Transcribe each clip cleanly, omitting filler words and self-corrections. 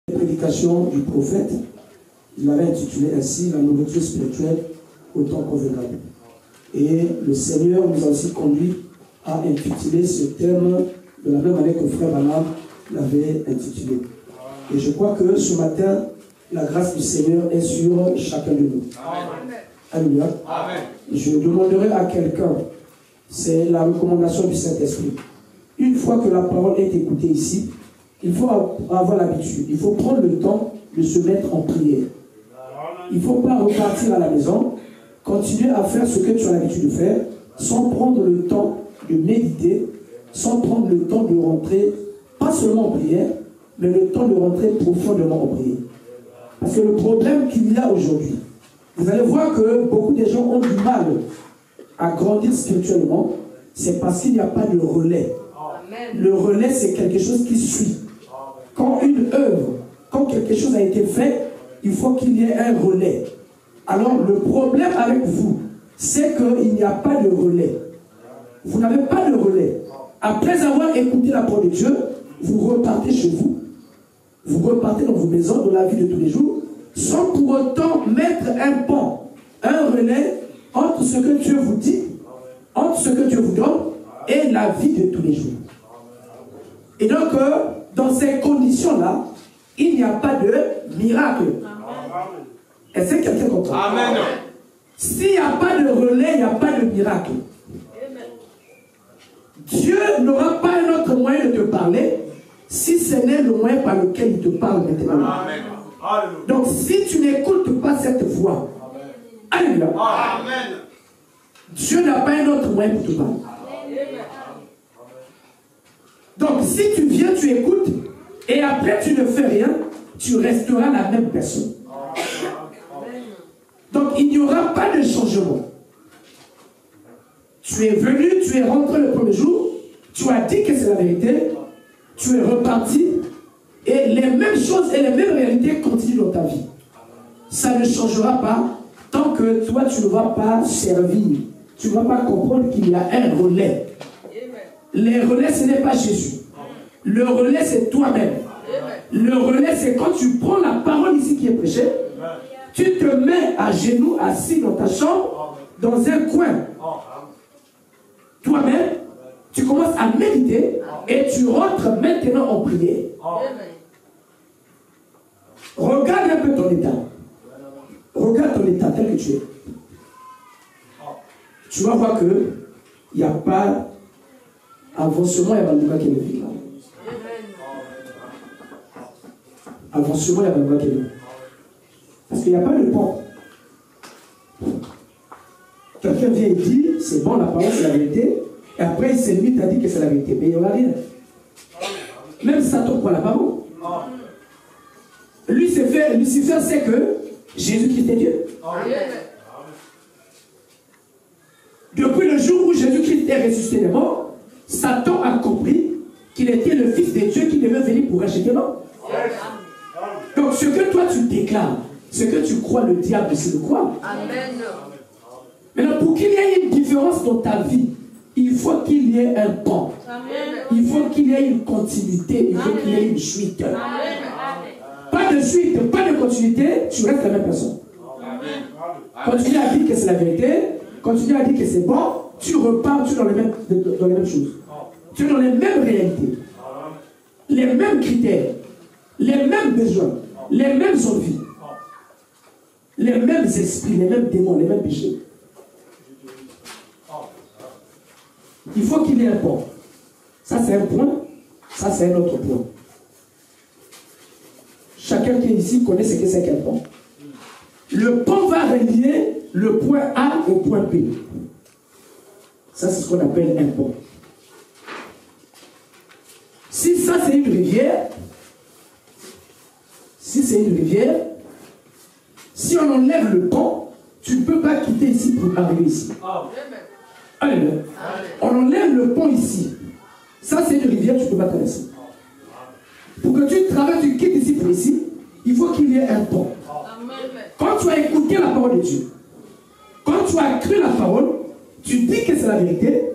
La prédication du prophète, il l'avait intitulé ainsi, la nourriture spirituelle au temps convenable. Et le Seigneur nous a aussi conduit à intituler ce thème de la même manière que Frère Branham l'avait intitulé. Et je crois que ce matin, la grâce du Seigneur est sur chacun de nous. Amen. Alléluia. Amen. Je demanderai à quelqu'un, c'est la recommandation du Saint-Esprit. Une fois que la parole est écoutée ici, il faut avoir l'habitude, il faut prendre le temps de se mettre en prière. Il ne faut pas repartir à la maison, continuer à faire ce que tu as l'habitude de faire, sans prendre le temps de méditer, sans prendre le temps de rentrer, pas seulement en prière, mais le temps de rentrer profondément en prière. Parce que le problème qu'il y a aujourd'hui, vous allez voir que beaucoup de gens ont du mal à grandir spirituellement, c'est parce qu'il n'y a pas de relais. Amen. Le relais, c'est quelque chose qui suit. Quand une œuvre, quand quelque chose a été fait, il faut qu'il y ait un relais. Alors, le problème avec vous, c'est qu'il n'y a pas de relais. Vous n'avez pas de relais. Après avoir écouté la parole de Dieu, vous repartez chez vous. Vous repartez dans vos maisons, dans la vie de tous les jours, sans pour autant mettre un pont, un relais entre ce que Dieu vous dit, entre ce que Dieu vous donne et la vie de tous les jours. Et donc, dans ces conditions-là, il n'y a pas de miracle. Est-ce que quelqu'un comprend? Amen. S'il n'y a pas de relais, il n'y a pas de miracle. Dieu n'aura pas un autre moyen de te parler si ce n'est le moyen par lequel il te parle maintenant. Amen. Donc, si tu n'écoutes pas cette voix, Alléluia. Amen. Dieu n'a pas un autre moyen pour te parler. Donc, si tu viens, tu écoutes, et après tu ne fais rien, tu resteras la même personne. Donc, il n'y aura pas de changement. Tu es venu, tu es rentré le premier jour, tu as dit que c'est la vérité, tu es reparti, et les mêmes choses et les mêmes réalités continuent dans ta vie. Ça ne changera pas tant que toi, tu ne vas pas servir. Tu ne vas pas comprendre qu'il y a un relais. Les relais, ce n'est pas Jésus. Le relais, c'est toi-même. Le relais, c'est quand tu prends la parole ici qui est prêchée, tu te mets à genoux, assis dans ta chambre, dans un coin. Toi-même, tu commences à méditer et tu rentres maintenant en prière. Regarde un peu ton état. Regarde ton état tel que tu es. Tu vas voir qu'il n'y a pas avancement et avancement qui est le avancement et avancement qui est le parce qu'il n'y a pas de pont. Quelqu'un vient et dit, c'est bon, la parole c'est la vérité, et après il s'est mis, t'as dit que c'est la vérité, mais il n'y aura rien. Même Satan croit la parole. Lucifer sait que Jésus-Christ est Dieu. Depuis le jour où Jésus-Christ est ressuscité des morts, Satan a compris qu'il était le Fils de Dieu qui devait venir pour racheter l'homme. Donc ce que toi tu déclares, ce que tu crois, le diable c'est le croire. Amen. Maintenant, pour qu'il y ait une différence dans ta vie, il faut qu'il y ait un pont. Il faut qu'il y ait une continuité, il faut qu'il y ait une suite. Amen. Pas de suite, pas de continuité, tu restes la même personne. Continue à dire que c'est la vérité, continue à dire que c'est bon, tu repars, tu es dans les mêmes choses. Tu es dans les mêmes réalités, les mêmes critères, les mêmes besoins, les mêmes envies, les mêmes esprits, les mêmes démons, les mêmes péchés. Il faut qu'il y ait un pont. Ça c'est un point, ça c'est un autre point. Chacun qui est ici connaît ce que c'est qu'un pont. Le pont va relier le point A au point B. Ça c'est ce qu'on appelle un pont. Si ça c'est une rivière, si on enlève le pont, tu ne peux pas quitter ici pour arriver ici. Alléluia. On enlève le pont ici. Ça c'est une rivière, tu ne peux pas traverser. Pour que tu traverses, tu quittes ici pour ici, il faut qu'il y ait un pont. Quand tu as écouté la parole de Dieu, quand tu as cru la parole, tu dis que c'est la vérité,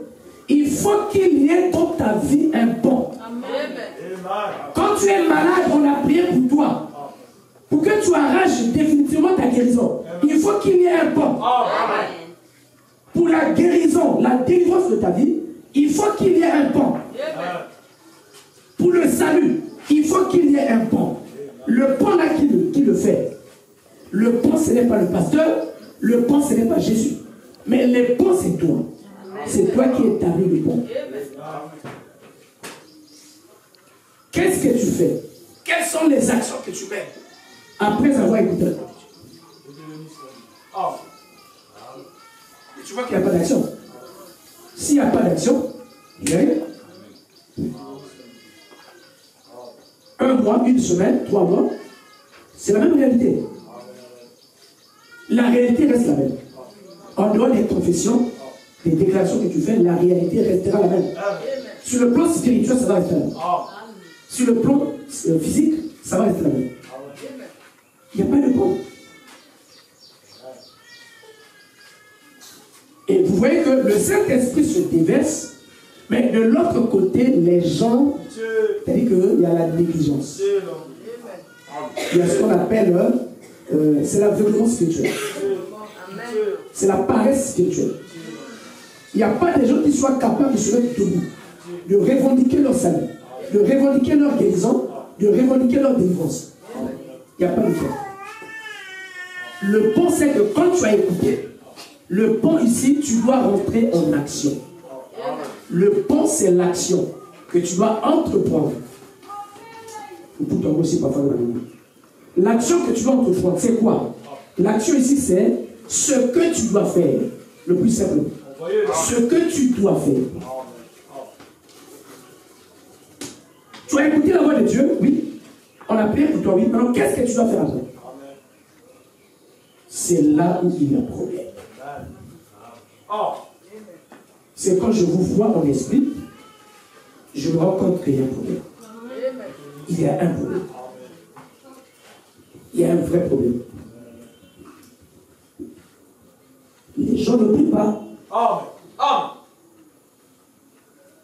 il faut qu'il y ait dans ta vie un pont. Quand tu es malade, on a prié pour toi. Pour que tu arraches définitivement ta guérison, il faut qu'il y ait un pont. Pour la guérison, la délivrance de ta vie, il faut qu'il y ait un pont. Pour le salut, il faut qu'il y ait un pont. Le pont là qui le fait. Le pont, ce n'est pas le pasteur. Le pont, ce n'est pas Jésus. Mais le pont, c'est toi. C'est toi qui établis le pont. Qu'est-ce que tu fais? Quelles sont les actions que tu mets après avoir écouté la parole? Et tu vois qu'il n'y a pas d'action. S'il n'y a pas d'action, il n'y a rien. 1 mois, 1 semaine, 3 mois, c'est la même réalité. La réalité reste la même. En dehors des confessions, des déclarations que tu fais, la réalité restera la même. Sur le plan spirituel, ça va rester la même. Sur le plan physique, ça va rester la même. Il n'y a pas de pont. Et vous voyez que le Saint-Esprit se déverse, mais de l'autre côté, les gens, c'est-à-dire qu'il y a la négligence. Il y a ce qu'on appelle, c'est l'aveuglement spirituel. C'est la paresse spirituelle. Il n'y a pas des gens qui soient capables de se mettre debout, de revendiquer leur salut, de revendiquer leur guérison, de revendiquer leur délivrance. Il n'y a pas de fait. Le pont, c'est que quand tu as écouté, le pont ici, tu dois rentrer en action. Le pont, c'est l'action que tu dois entreprendre. L'action que tu dois entreprendre, c'est quoi? L'action ici, c'est ce que tu dois faire. Le plus simple. Ce que tu dois faire. Tu as écouté la voix de Dieu, oui. On a prié pour toi, oui. Alors, qu'est-ce que tu dois faire après? C'est là où il y a problème. C'est quand je vous vois en esprit, je me rends compte qu'il y a un problème. Il y a un problème. Il y a un vrai problème. Les gens ne prient pas.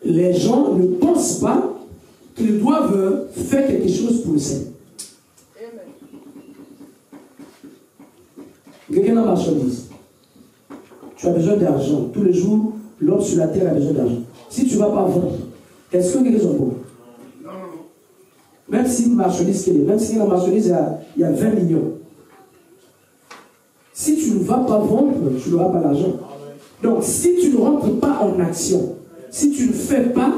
Les gens ne pensent pas qu'ils doivent faire quelque chose pour le Seigneur. Quelqu'un dans la marchandise. Tu as besoin d'argent. Tous les jours, l'homme sur la terre a besoin d'argent. Si tu ne vas pas vendre, est-ce que quelqu'un est bon? Non. Même si une marchandise, même si la marchandise, il y a 20 millions. Si tu ne vas pas vendre, tu n'auras pas l'argent. Donc, si tu ne rentres pas en action, si tu ne fais pas,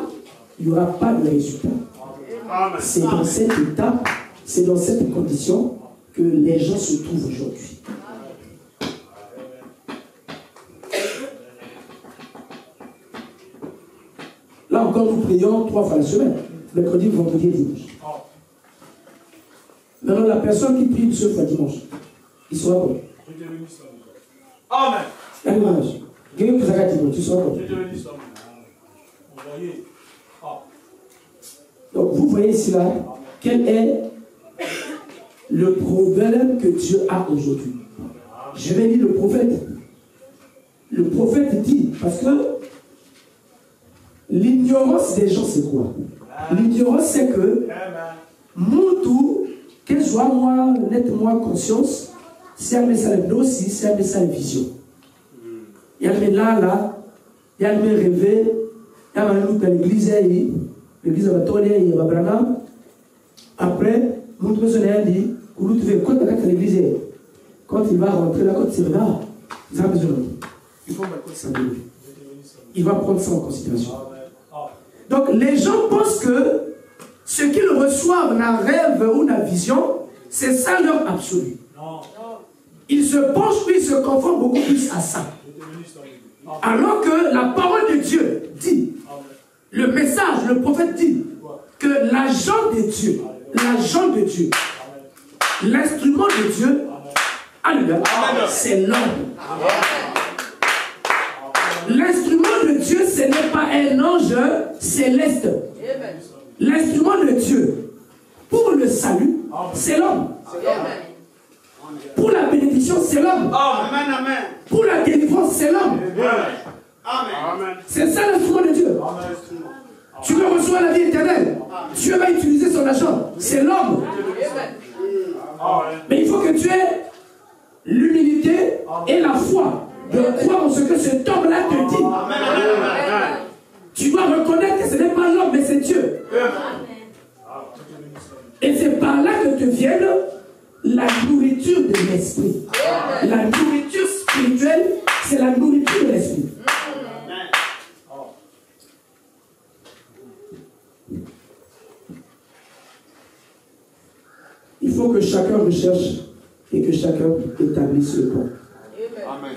il n'y aura pas de résultat. C'est dans cette étape, c'est dans cette condition que les gens se trouvent aujourd'hui. Là encore, nous prions 3 fois la semaine, mercredi, vendredi et dimanche. Maintenant, la personne qui prie une seule fois dimanche, il sera bon. Amen. Tu seras bon. Donc, vous voyez ici là, quel est le problème que Dieu a aujourd'hui. Je vais lire le prophète. Le prophète dit, parce que l'ignorance des gens, c'est quoi? L'ignorance, c'est que Moutou, quel soit moi, honnêtement, conscience, c'est un message aussi, c'est un message vision. Il y a le là, il y a le rêvé, il y a le l'église, l'église va tourner, il va Branham. Après, Moutou me dit, quand il va rentrer là, quand il va, il va besoin. Il faut mettre ça. Il va prendre ça en considération. Donc les gens pensent que ce qu'ils reçoivent dans rêve ou dans vision, c'est ça leur absolu. Ils se penchent ou ils se conforment beaucoup plus à ça. Alors que la parole de Dieu dit, le message, le prophète dit, que l'agent de Dieu, l'instrument de Dieu, c'est l'homme. L'instrument de Dieu, ce n'est pas un ange céleste. L'instrument de Dieu, pour le salut, c'est l'homme. Pour la bénédiction, c'est l'homme. Pour la délivrance, c'est l'homme. C'est ça l'instrument de Dieu. Tu veux recevoir la vie éternelle. Dieu va utiliser son agent. C'est l'homme. Mais il faut que tu aies l'humilité et la foi de croire en ce que cet homme-là te dit. Tu dois reconnaître que ce n'est pas l'homme, mais c'est Dieu. Et c'est par là que te vienne la nourriture de l'esprit. La nourriture spirituelle, c'est la nourriture de l'esprit. Il faut que chacun recherche et que chacun établisse le point. Amen.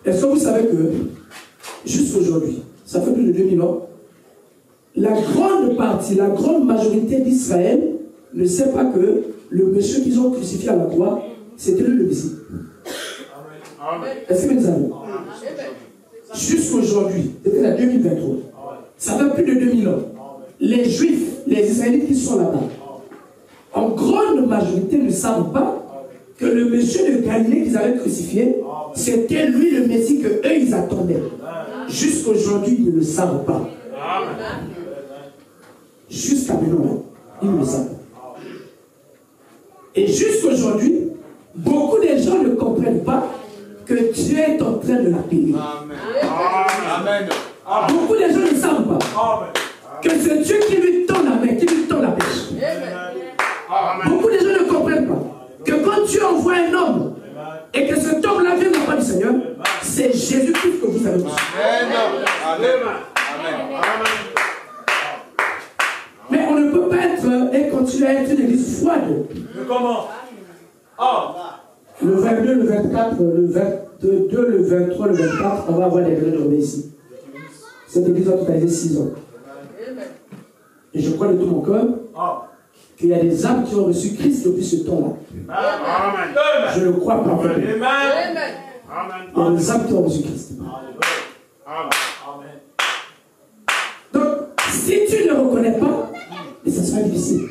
Est-ce que vous savez que, jusqu'aujourd'hui, ça fait plus de 2000 ans, la grande partie, la grande majorité d'Israël ne sait pas que le monsieur qu'ils ont crucifié à la croix, c'était lui le Messie. Est-ce que vous savez? Jusqu'aujourd'hui, c'était la 2023. Ça fait plus de 2000 ans. Les Juifs, les Israélites qui sont là-bas, en grande majorité ne savent pas que le monsieur de Galilée qu'ils avaient crucifié, c'était lui le Messie que eux ils attendaient. Jusqu'aujourd'hui, ils ne le savent pas. Jusqu'à maintenant, ils ne le savent pas. Et jusqu'aujourd'hui, beaucoup de gens ne comprennent pas que Dieu est en train de la payer. Beaucoup de gens ne savent pas que c'est Dieu qui lui tend la main, qui lui tend la pêche. Beaucoup de gens ne comprennent pas que quand Dieu envoie un homme et que cet homme-là vient de la part du Seigneur, c'est Jésus-Christ que vous avez reçu. Mais on ne peut pas être et continuer à être une église froide. Comment? Le 22, le 24, le 22, le 23, le 24, on va avoir des réunions ici. Cette église a totalisé 6 ans. Et je crois de tout mon cœur qu'il y a des âmes qui ont reçu Christ depuis ce temps-là. Je le crois parfaitement. Il y a des âmes qui ont reçu Christ. Donc, si tu ne le reconnais pas, ça sera difficile.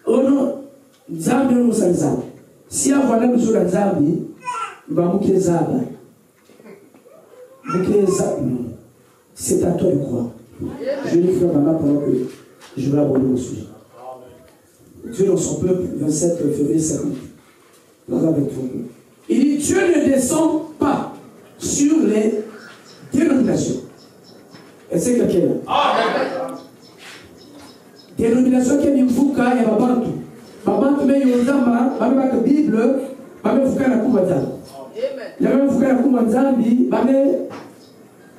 Oh non, Nzambi nous sommes Nzambi. Si on voit nous sur la Nzambi, il va mouiller Nzambi. C'est à toi de croire. Je vais faire maman pendant que je vais aborder mon sujet. Dieu dans son peuple, 27 février 50. Il dit Dieu ne descend pas sur les dénominations. Est-ce que quelqu'un est là? Dénomination qui est Mimfuka et Babantu. Babantu, mais il y a la Bible, Babanfuka na Kumazambi. La même Fuka na Kumazambi, Babanfuka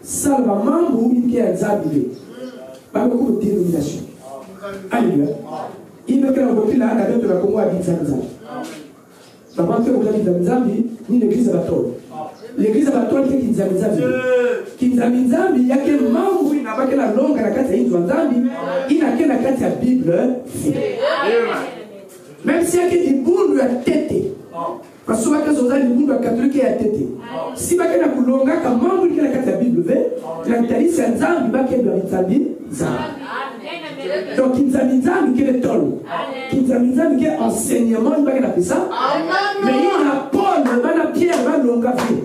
salva mambo qui est Nzambi. Babanfuka de dénomination. Alléluia. Il ne peut pas la la de la Congo à Nzambi. Babanfuka de Nzambi, ni l'église à Batol. L'église à Batol qui est Nzambi. Kinzambi, il y a que mambo il n'a pas que la longue à la carte de Nzambi, il n'a que la carte de la Bible. Même s'il y a que des boules à tête, parce que les boules catholiques à tête. Si il y a que la longue, comme mambo il a la carte de la Bible, la Italie c'est Nzambi, il va que la Nzambi. Donc Kinzambi qui est tol, Kinzambi qui est enseignement, il va que la ça. Mais il y a Paul, il va la Pierre, il va longue à faire.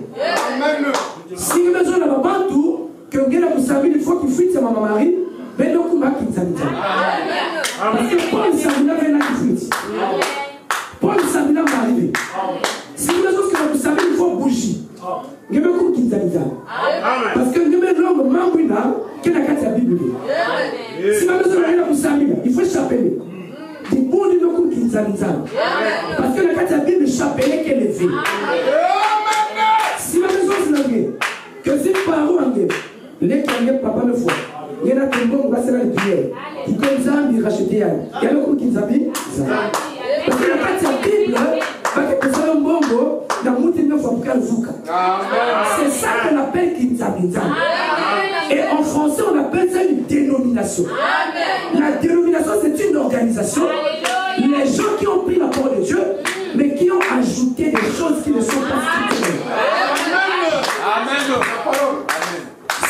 Si vous avez besoin de Babantu, que vous avez il faut qu'il fuite sa maman Marie, mais donc vous m'avez Kinzambi. Parce que Paul Sabina vient là qui fuite. Paul Sabina va arriver. Si vous avez besoin que vous savez, il faut bouger. Vous avez beaucoup Kinzambi. Parce que vous avez l'homme Mambouina qui est la carte de la Bible. Si vous avez besoin de vous savez, il faut chapeler. Du bon de beaucoup Kinzambi. Parce que la carte de la Bible chapelet qui est levée. Si vous avez besoin de que si parents en guerre, les canets papa le font. Il y a un bon on va se la prière. Qui comme ça, il rachète. Il y a beaucoup qui s'habillent. Parce que la carte de la Bible, va que ça un bongo, la montée ne faut pas le fouca. C'est ça qu'on appelle Kinzambi. Et en français, on appelle ça une dénomination. La dénomination, c'est une organisation. Les gens qui ont pris la parole de Dieu, mais qui ont ajouté des choses qui ne sont pas scripturelles. Amen.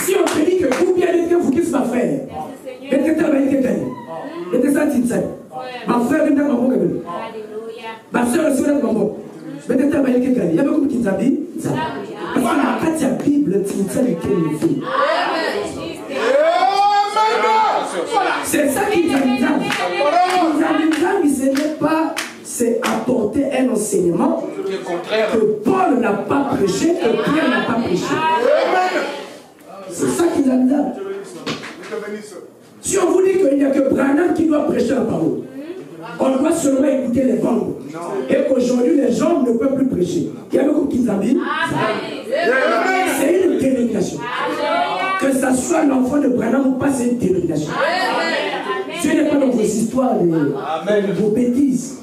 Si on te dit que vous bien êtes vous qui se va faire, mettez ta main qui est mettez ça tinsa. Ma frère vient dans mon cabine. Ma soeur aussi vient dans mon. Mettez ta main qui est il y a beaucoup Kinzabi. Parce que la Bible, tu sais lequel il fait. C'est ça qui Kinzabi. Kinzabi, ce n'est pas c'est apporter un enseignement que Paul n'a pas prêché, que Pierre n'a pas prêché. C'est ça qui Kinzabi. Si on vous dit qu'il n'y a que Branham qui doit prêcher la parole, on doit seulement écouter les vents. Et qu'aujourd'hui, les gens ne peuvent plus prêcher. Il y a beaucoup qui s'habillent. C'est une dénomination. Que ça soit l'enfant de Branham ou pas, c'est une dénomination. Dieu n'est pas dans vos histoires, de vos bêtises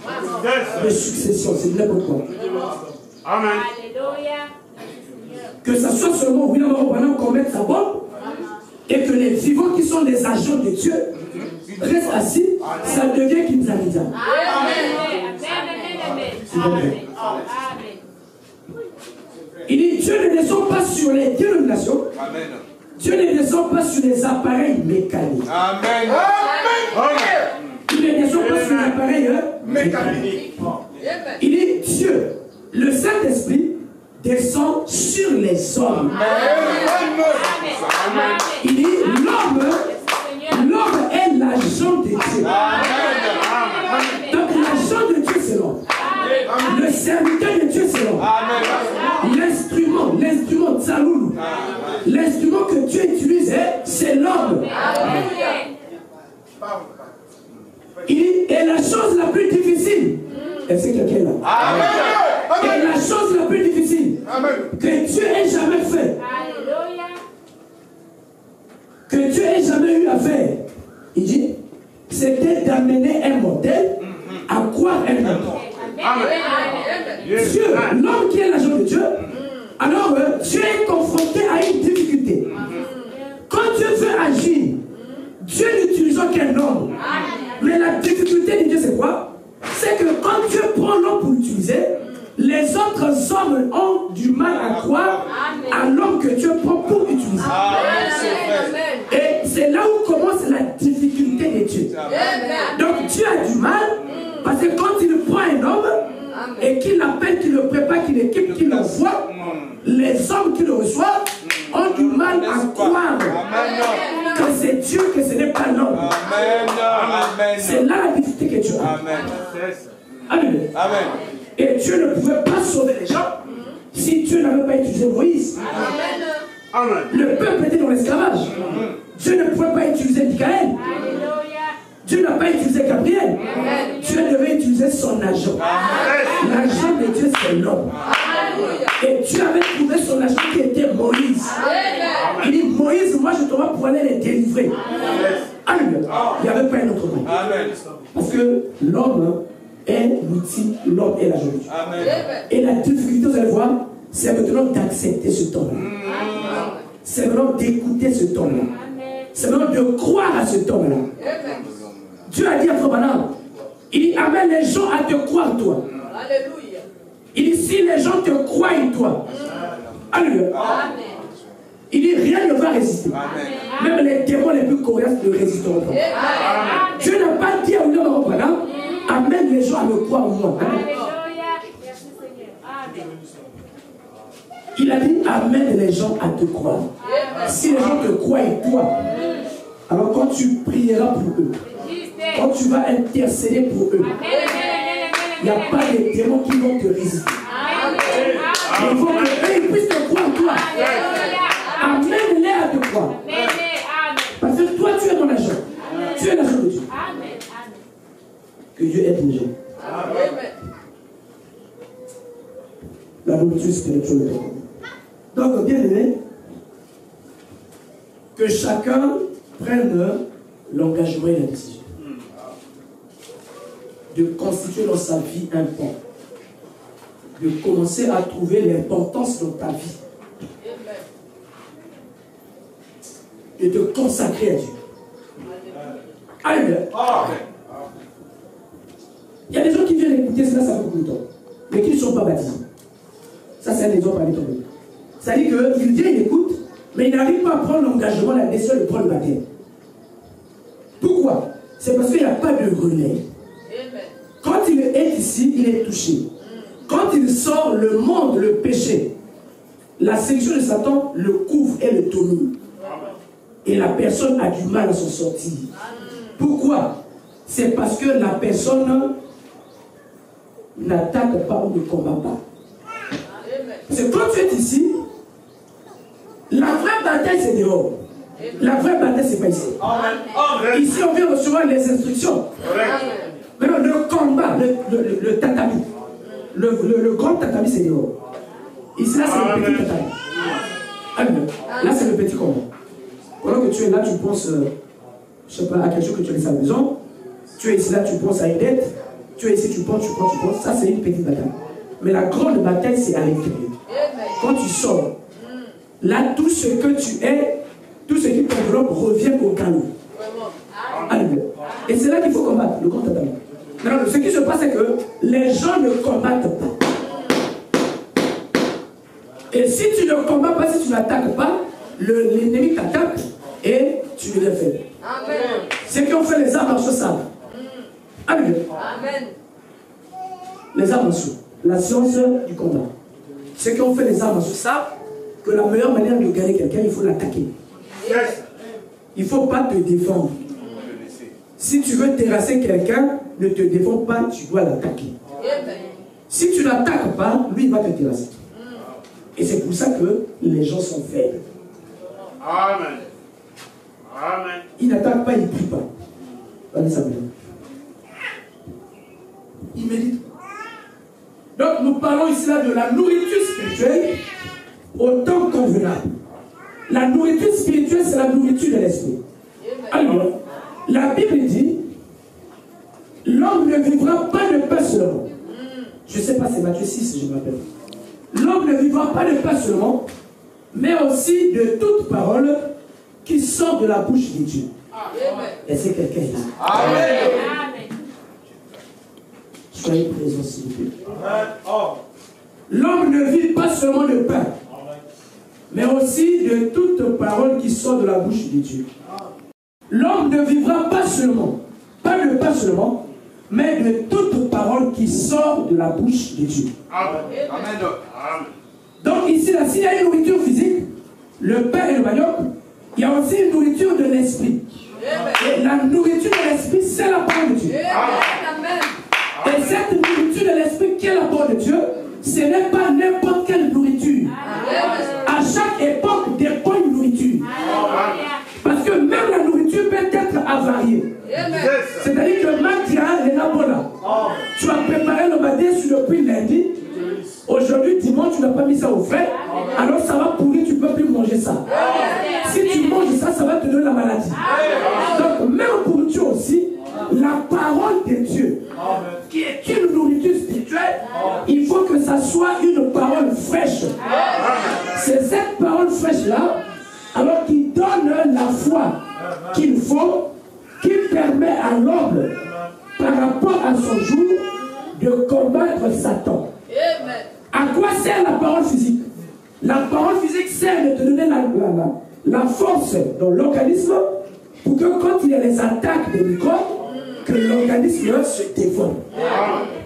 de succession. C'est n'importe quoi. Amen. Que ça soit seulement William Branham qu'on mette sa bombe et que les vivants qui sont les agents de Dieu restent assis, ça devient Kinzabi. Il dit Dieu ne descend pas sur les dénominations. Dieu ne descend pas sur les appareils mécaniques. Amen. Il ne descend pas sur les appareils mécaniques. Il dit Dieu, le Saint-Esprit, descend sur les hommes. Il dit l'homme est l'agent de Dieu. Donc l'agent de Dieu c'est l'homme. Le serviteur de Dieu c'est l'homme. L'instrument Tsaloulou, l'instrument que Dieu utilise c'est l'homme. Il dit, et la chose la plus difficile, est-ce que quelqu'un est là? Et la chose la plus difficile que Dieu ait jamais fait, que Dieu ait jamais eu à faire, il dit, c'était d'amener un modèle à croire un homme. Dieu, l'homme qui est l'agent de Dieu, alors Dieu est confronté à une difficulté. Quand Dieu veut agir, Dieu n'utilise aucun homme. Mais la difficulté de Dieu, c'est quoi? C'est que quand Dieu prend l'homme pour l'utiliser, les autres hommes ont du mal à croire à l'homme que Dieu prend pour utiliser. Et c'est là où commence la difficulté de Dieu. Donc Dieu a du mal, parce que quand il prend un homme, et qu'il l'appelle, qu'il le prépare, qu'il l'équipe, qu'il l'envoie, les hommes qui le reçoivent ont du mal à croire que c'est Dieu, que ce n'est pas l'homme. C'est là la difficulté que Dieu a. Amen. Et Dieu ne pouvait pas sauver les gens si Dieu n'avait pas utilisé Moïse. Le peuple était dans l'esclavage. Dieu ne pouvait pas utiliser Michael. Dieu n'a pas utilisé Gabriel. Dieu devait utiliser son agent. L'agent de Dieu, c'est l'homme. Et Dieu avait trouvé son agent qui était Moïse. Il dit, Moïse, moi je te vois pour aller les délivrer. Alléluia. Il n'y avait pas un autre moyen. Parce que l'homme est l'outil, l'homme est l'agent de Dieu. Et la difficulté, vous allez voir, c'est maintenant d'accepter ce temps-là. C'est maintenant d'écouter ce temps-là. C'est maintenant de croire à ce temps-là. Dieu a dit à Frobana, il amène les gens à te croire toi. Alléluia. Il dit si les gens te croient en toi. Alléluia. Il dit rien ne va résister. Amen. Même les démons les plus coriaces ne résisteront pas. Amen. Dieu n'a pas dit à William Frobana, amène les gens à me croire en moi. Il a dit amène les gens à te croire. Si les gens te croient en toi, alors quand tu prieras pour eux, quand tu vas intercéder pour eux, il n'y a pas de démons qui vont te résister. Il faut qu'ils puissent te croire toi. Amène-les à te croire. Parce que toi tu es ton agent. Tu es l'agent de Dieu. Que Dieu aide les gens. La nourriture spirituelle. Donc bien aimé, que chacun prenne l'engagement et la décision de constituer dans sa vie un pan, de commencer à trouver l'importance dans ta vie, de te consacrer à Dieu. Alléluia. Il y a des gens qui viennent écouter cela, ça fait beaucoup de temps, mais qui ne sont pas baptisés. Ça, c'est un exemple parmi tant d'autres. C'est-à-dire qu'il vient, il écoute, mais il n'arrive pas à prendre l'engagement, la décision de prendre le baptême. Pourquoi? C'est parce qu'il n'y a pas de relais. Quand il est ici, il est touché. Quand il sort, le monde, le péché, la séduction de Satan le couvre et le domine. Et la personne a du mal à s'en sortir. Pourquoi? C'est parce que la personne n'attaque pas ou ne combat pas. C'est quand tu es ici, la vraie bataille c'est dehors. La vraie bataille c'est pas ici. Ici on vient recevoir les instructions. Maintenant le combat, le tatami, le grand tatami c'est dehors. Ici là c'est le petit tatami. Là c'est le petit combat. Pendant que tu es là, tu penses, je sais pas, à quelque chose que tu as laissé à la maison. Tu es ici là, tu penses à une dette. Tu es ici, tu penses. Ça c'est une petite bataille. Mais la grande bataille c'est à l'intérieur. Quand tu sors, là tout ce que tu es, tout ce qui t'enveloppe revient au calme. Alléluia. Et c'est là qu'il faut combattre, le grand tatami. Maintenant, ce qui se passe, c'est que les gens ne combattent pas. Et si tu ne combats pas, si tu n'attaques pas, l'ennemi t'attaque et tu deviens faible. Ceux qui ont fait les arts martiaux savent. Alléluia. Les arts martiaux, la science du combat. Ceux qui ont fait les arts martiaux savent que la meilleure manière de gagner quelqu'un, il faut l'attaquer. Il ne faut pas te défendre. Si tu veux terrasser quelqu'un, ne te défends pas, tu dois l'attaquer. Si tu ne l'attaques pas, lui il va te terrasser. Et c'est pour ça que les gens sont faibles. Amen. Amen. Il n'attaque pas, il ne prie pas. Allez, ça bien. Il médite. Donc nous parlons ici là de la nourriture spirituelle autant convenable. La nourriture spirituelle, c'est la nourriture de l'esprit. Alors, la Bible dit, l'homme ne vivra pas de pain seulement. Je ne sais pas, c'est Matthieu 6, je m'appelle. L'homme ne vivra pas de pain seulement, mais aussi de toute parole qui sort de la bouche de Dieu. Et c'est quelqu'un là. Amen. Soyez présents, s'il vous plaît. L'homme ne vit pas seulement de pain, mais aussi de toute parole qui sort de la bouche de Dieu. L'homme ne vivra pas seulement, pas de pain seulement, mais de toute parole qui sort de la bouche de Dieu. Amen. Donc ici, là, s'il y a une nourriture physique, le pain et le manioc, il y a aussi une nourriture de l'esprit. Et la nourriture de l'esprit, c'est la parole de Dieu. Et cette nourriture de l'esprit qui est la parole de Dieu, ce n'est pas n'importe quelle nourriture. À chaque époque dépend une nourriture. Parce que même la nourriture peut être avariée. C'est-à-dire que maintenant, les nabola, tu as préparé le matin sur le puits lundi. Aujourd'hui, dimanche, tu n'as pas mis ça au frais. Alors ça va pourrir, tu ne peux plus manger ça. Si tu manges ça, ça va te donner la maladie. Donc même pour Dieu aussi, la parole de Dieu, qui est une nourriture spirituelle, il faut que ça soit une parole fraîche. C'est cette parole fraîche-là, alors qui donne la foi qu'il faut, qui permet à l'homme, par rapport à son jour, de combattre Satan. À quoi sert la parole physique? La parole physique sert de te donner la force dans l'organisme pour que quand il y a les attaques des microbes, que l'organisme se défende.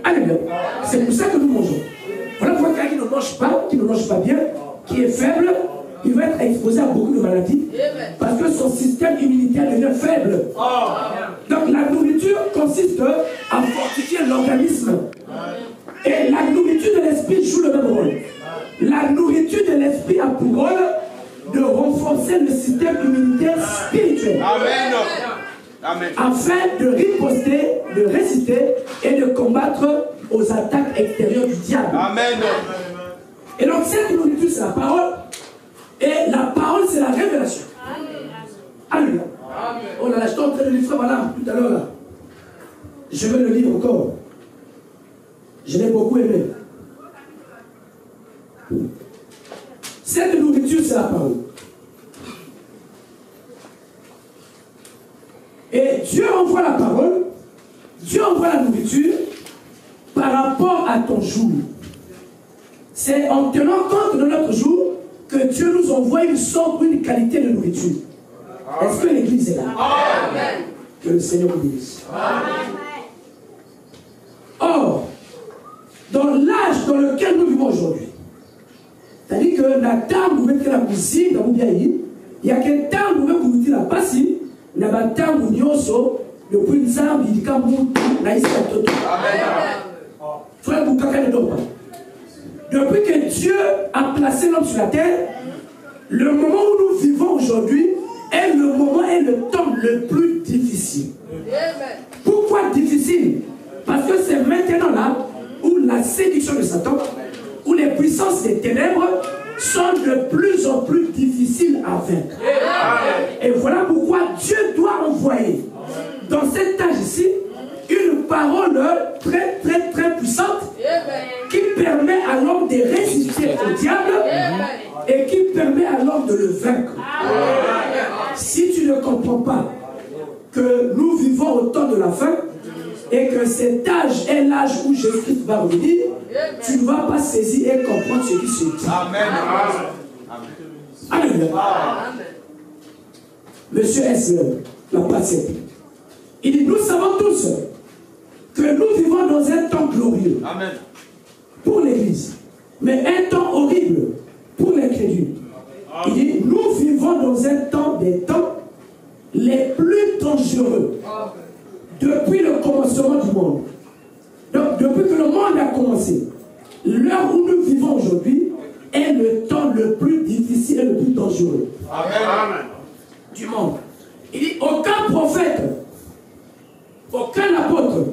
Alléluia. C'est pour ça que nous mangeons. Voilà pourquoi quelqu'un qui ne mange pas bien, qui est faible, il va être exposé à beaucoup de maladies parce que son système immunitaire devient faible. Donc la nourriture consiste à fortifier l'organisme. Et la nourriture de l'esprit joue le même rôle. La nourriture de l'esprit a pour rôle de renforcer le système immunitaire spirituel. Amen. Amen. Afin de riposter, de résister et de combattre aux attaques extérieures du diable. Amen. Et donc cette nourriture c'est la parole. Et la parole c'est la révélation. Alléluia. Oh là là, je suis en train de lire frère Madame tout à l'heure là. Je vais le lire encore. Je l'ai beaucoup aimé. Cette nourriture, c'est la parole. Et Dieu envoie la parole, Dieu envoie la nourriture par rapport à ton jour. C'est en tenant compte de notre jour que Dieu nous envoie une sorte, une qualité de nourriture. Est-ce que l'église est là? Amen. Que le Seigneur vous bénisse. Or, dans l'âge dans lequel nous vivons aujourd'hui. C'est-à-dire que la dame vous mettez la cousine dans bien il y a que temps vous mettez la passi, la dame vous nyoso, le point de ça, il dit quand vous n'avez pas tout. Frère, vous ne pas. Depuis que Dieu a placé l'homme sur la terre, le moment où nous vivons aujourd'hui est le moment et le temps le plus difficile. Pourquoi difficile? Parce que c'est maintenant là où la séduction de Satan, où les puissances des ténèbres sont de plus en plus difficiles à vaincre. Et voilà pourquoi Dieu doit envoyer dans cet âge ici une parole très très très puissante qui permet à l'homme de résister au diable et qui permet à l'homme de le vaincre. Si tu ne comprends pas que nous vivons au temps de la fin et que cet âge est l'âge où Jésus-Christ va revenir, tu ne vas pas saisir et comprendre ce qui se dit. Amen. Amen. Monsieur S. la pratique. Il dit, nous savons tous que nous vivons dans un temps glorieux. Amen. Pour l'Église, mais un temps horrible pour les crédules. Il dit, nous vivons dans un temps des temps les plus dangereux depuis le commencement du monde. Donc, depuis que le monde a commencé, l'heure où nous vivons aujourd'hui est le temps le plus difficile et le plus dangereux. Amen. Du monde. Il dit, aucun prophète, aucun apôtre,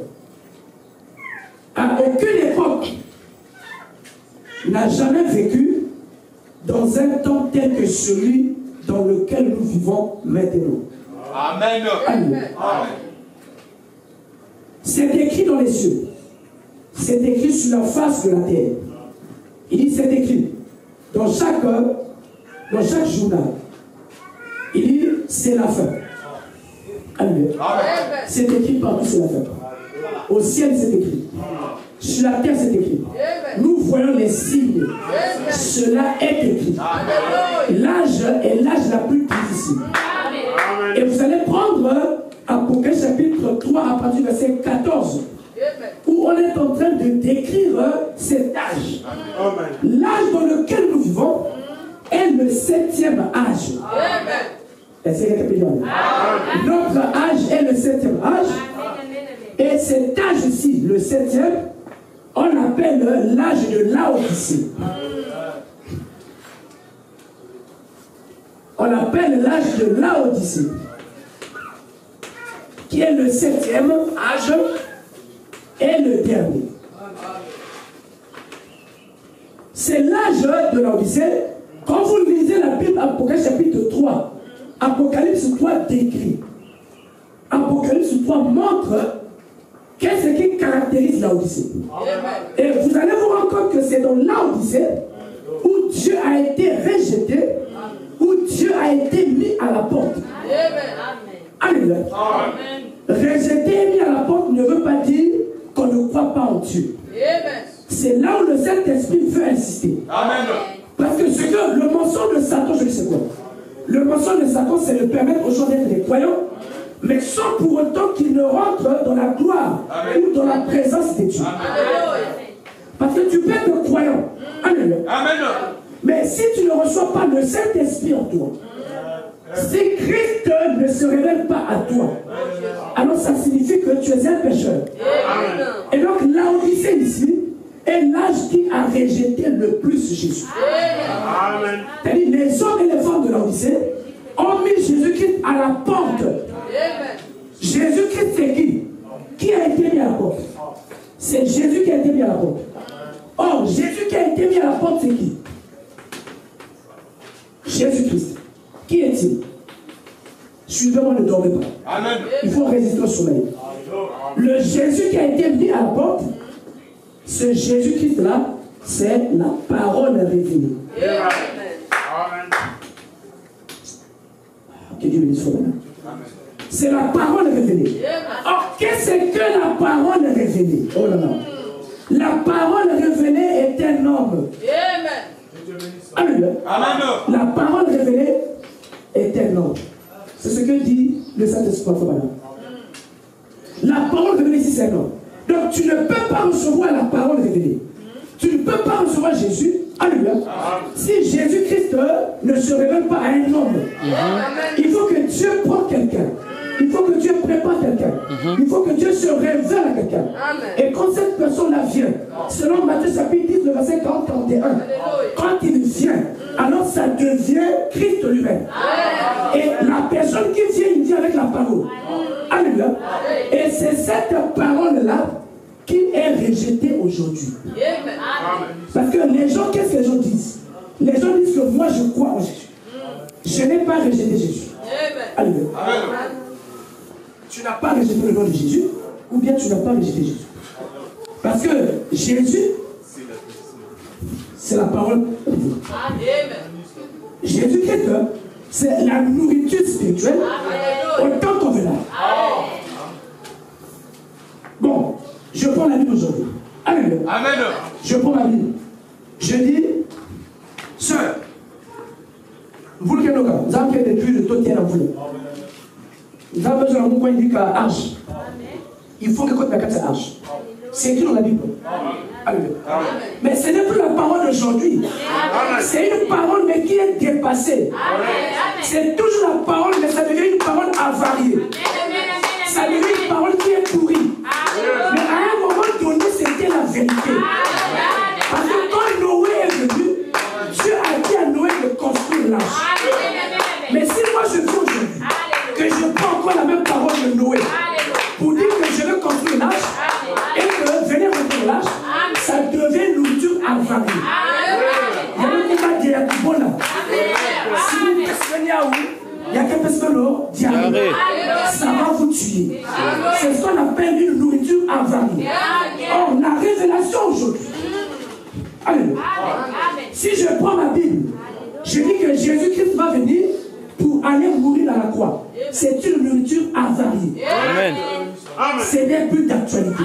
à aucune époque, n'a jamais vécu dans un temps tel que celui dans lequel nous vivons maintenant. Amen. Amen. C'est écrit dans les cieux. C'est écrit sur la face de la terre. Il dit, c'est écrit dans chaque journal. Il dit, c'est la fin. Amen. C'est écrit partout, c'est la fin. Au ciel, c'est écrit. Sur la terre, c'est écrit. Nous voyons les signes. Cela est écrit. L'âge est l'âge la plus difficile. Et vous allez prendre Apocalypse chapitre 3 à partir du verset 14, où on est en train de décrire cet âge. L'âge dans lequel nous vivons est le 7e âge. Notre âge est le 7e âge. Et cet âge-ci, le 7e, on appelle l'âge de Laodicée. On appelle l'âge de Laodicée, qui est le 7e âge et le dernier. C'est l'âge de Laodicée. Quand vous lisez la Bible, Apocalypse chapitre 3, Apocalypse 3 décrit. Apocalypse 3 montre qu'est-ce qui caractérise Laodicée. Et vous allez vous rendre compte que c'est dans Laodicée où Dieu a été rejeté, où Dieu a été mis à la porte. Amen. Rejeté et mis à la porte ne veut pas dire qu'on ne croit pas en Dieu. C'est là où le Saint-Esprit veut insister. Amen. Parce que ce que le mensonge de Satan, je ne sais quoi. Le mensonge de Satan, c'est de permettre aux gens d'être des croyants, mais sans pour autant qu'ils ne rentrent dans la gloire ou dans la présence de Dieu. Amen. Parce que tu peux être croyant. Amen. Amen. Mais si tu ne reçois pas le Saint-Esprit en toi, si Christ ne se révèle pas à toi, alors ça signifie que tu es un pécheur. Amen. Et donc Laodicée ici est l'âge qui a rejeté le plus Jésus. Amen. C'est-à-dire les hommes et les femmes de Laodicée ont mis Jésus-Christ à la porte. Jésus-Christ c'est qui? Qui a été mis à la porte? C'est Jésus qui a été mis à la porte. Or, Jésus qui a été mis à la porte, c'est qui? Jésus-Christ. Qui est-il? Suivez-moi, ne dormez pas. Amen. Il faut résister au sommeil. Le Jésus qui a été mis à la porte, ce Jésus-Christ-là, c'est la parole révélée. Amen. Que Dieu bénisse maintenant. C'est la parole révélée. Or, qu'est-ce que la parole révélée? Oh là là. La parole révélée est un homme. Amen. Amen. La parole révélée est un homme. C'est ce que dit le Saint-Esprit. La parole révélée ici, c'est un homme. Donc tu ne peux pas recevoir la parole révélée Tu ne peux pas recevoir Jésus, alléluia, si Jésus-Christ ne se révèle pas à un homme. Il faut que Dieu prenne quelqu'un. Il faut que Dieu prépare quelqu'un. Il faut que Dieu se révèle à quelqu'un. Et quand cette personne-là vient, selon Matthieu chapitre 10, le verset 40-41, quand il vient, alors ça devient Christ lui-même. Et la personne qui vient, il vient avec la parole. Alléluia. Et c'est cette parole-là qui est rejetée aujourd'hui. Parce que les gens, qu'est-ce que les gens disent? Les gens disent que moi je crois en Jésus. Je n'ai pas rejeté Jésus. Alléluia. Tu n'as pas rejeté le nom de Jésus, ou bien tu n'as pas rejeté Jésus. Parce que Jésus, c'est la parole de Dieu. Jésus-Christ, c'est la nourriture spirituelle autant qu'on veut là. Bon, je prends la Bible aujourd'hui. Alléluia. Amen. Je prends la Bible. Je dis, sœur, vous le connaissez, vous avez détruit le tout qui est dans vous. Vous avez besoin de mon coin, il dit qu'à Arche. Il faut que quand la carte c'est Arche. C'est écrit dans la Bible. Alléluia. Mais ce n'est plus la parole d'aujourd'hui. C'est une parole mais qui est dépassée. C'est toujours la parole, mais ça devient une parole avariée. Ça devient une parole qui est pourrie. Mais à un moment donné, c'était la vérité. Parce que quand Noé est venu, Dieu a dit à Noé de construire l'arche. Mais si moi je veux aujourd'hui que je prends encore la même parole de Noé pour dire que je veux construire l'arche et que venir construire l'arche, ça devient nourriture avariée. Il y a un débat qui est bon là. Si vous venez à où il y a quelqu'un qui peut diarrhée. Ça va vous tuer. C'est ce qu'on appelle une nourriture avariée. Or, la révélation aujourd'hui. Alléluia. Si je prends ma Bible, je dis que Jésus-Christ va venir pour aller mourir à la croix. C'est une nourriture avariée. Amen. Ce n'est plus d'actualité.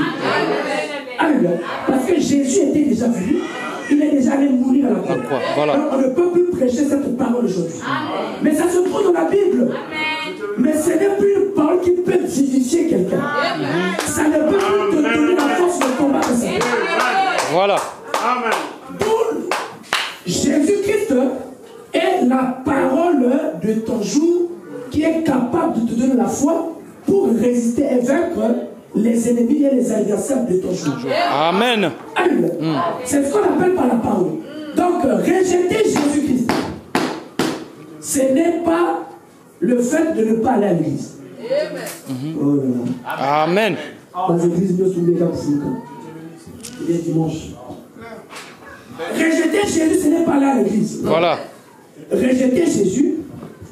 Alléluia. Parce que Jésus était déjà venu. Il est déjà allé mourir à la croix. Voilà. Alors, on ne peut plus prêcher cette parole aujourd'hui. Mais ça se trouve dans la Bible. Mais ce n'est plus une parole qui peut vivifier quelqu'un. Ça ne peut plus te donner la force de combattre ça. Voilà. Amen. D'où Jésus-Christ est la parole de ton jour qui est capable de te donner la foi pour résister et vaincre les ennemis et les adversaires de ton jour. Amen. C'est ce qu'on appelle par la parole. Donc, rejeter Jésus-Christ, ce n'est pas le fait de ne pas aller à l'église. Oh là là. Amen. Dans l'église, nous sommes des gars il est dimanche. Rejeter Jésus, ce n'est pas aller à l'église. Voilà. Rejeter Jésus,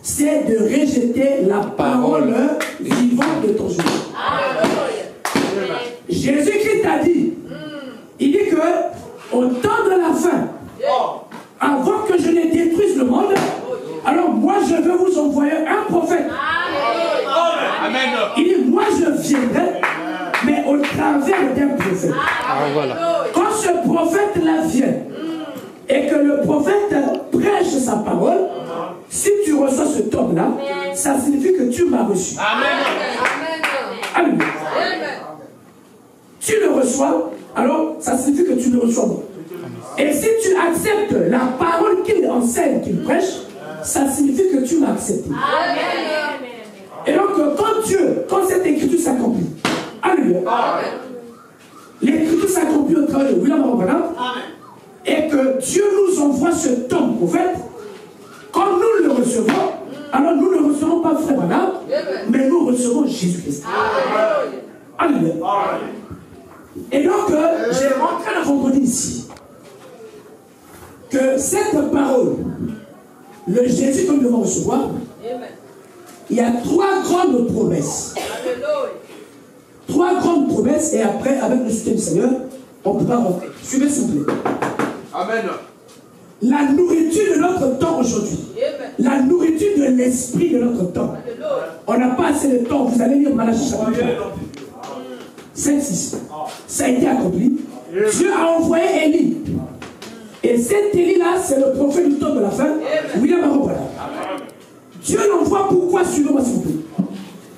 c'est de rejeter la parole vivante de ton jour. Jésus-Christ a dit, il dit que au temps de la fin, avant que je ne détruise le monde, alors moi je veux vous envoyer un prophète. Amen. Il dit, moi je viendrai, mais au travers d'un prophète. Voilà. Quand ce prophète-là vient, et que le prophète prêche sa parole, si tu reçois cet homme-là, ça signifie que tu m'as reçu. Amen. Tu le reçois, alors ça signifie que tu le reçois moi. Et si tu acceptes la parole qu'il enseigne, qu'il prêche, ça signifie que tu m'as accepté. Et donc quand cette écriture s'accomplit, alléluia, l'écriture s'accomplit au travers de William Branham, et que Dieu nous envoie cet homme prophète, quand nous le recevons, alors nous ne recevons pas Frère Branham, mais nous recevons Jésus-Christ. Alléluia. Et donc, j'ai rentré le vendredi ici, que cette parole, le Jésus que nous devons recevoir, il y a 3 grandes promesses. 3 grandes promesses, et après, avec le soutien du Seigneur, on pourra rentrer. Suivez s'il vous plaît. Amen. La nourriture de notre temps aujourd'hui, la nourriture de l'esprit de notre temps. On n'a pas assez de temps. Vous allez lire Malachie chapitre 5-6. Ça a été accompli. Dieu a envoyé Élie. Et cet Élie-là, c'est le prophète du temps de la fin. William Branham. Dieu l'envoie pourquoi? Suivez-moi s'il vous plaît.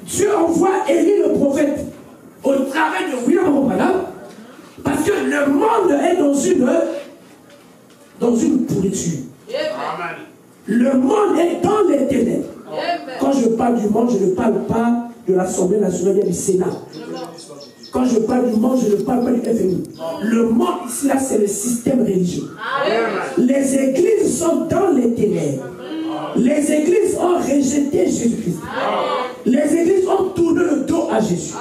Dieu envoie Élie le prophète au travers de William Branham parce que le monde est dans une dans une pourriture. Amen. Le monde est dans les ténèbres. Quand je parle du monde, je ne parle pas de l'Assemblée nationale et du Sénat. Quand je parle du monde, je ne parle pas du FMI. Le monde ici, là, c'est le système religieux. Les églises sont dans les ténèbres. Les églises ont rejeté Jésus-Christ. Les églises ont tourné le dos à Jésus.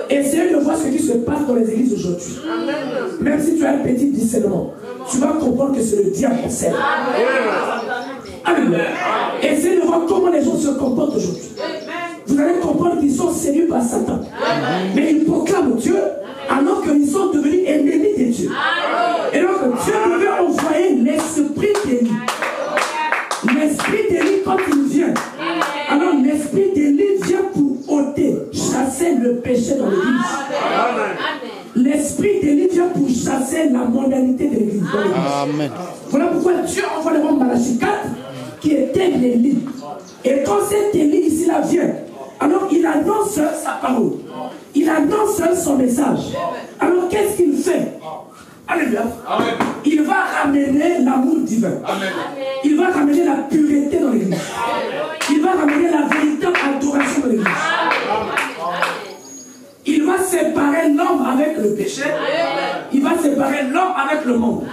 Essayez de voir ce qui se passe dans les églises aujourd'hui. Même si tu as un petit discernement, tu vas comprendre que c'est le diable qui sert. Alléluia. Essayez de voir comment les gens se comportent aujourd'hui. Vous allez comprendre qu'ils sont séduits par Satan. Mais ils proclament Dieu alors qu'ils sont devenus ennemis de Dieu. Et donc Dieu devait envoyer l'esprit d'Élie. L'esprit d'Élie, quand il vient, alors l'esprit d'Élie vient pour ôter, chasser le péché dans l'église. L'esprit d'Élie vient pour chasser la mondanité de l'église. Amen. Voilà pourquoi Dieu envoie le roi Malachie 4 qui était l'Élie. Et quand cet Élie ici là vient, alors il annonce sa parole. Il annonce son message. Alors qu'est-ce qu'il fait? Alléluia. Il va ramener l'amour divin. Amen. Il va ramener la pureté dans l'église. Il va ramener la véritable adoration dans l'église. Il va séparer l'homme avec le péché. Il va séparer l'homme avec le monde.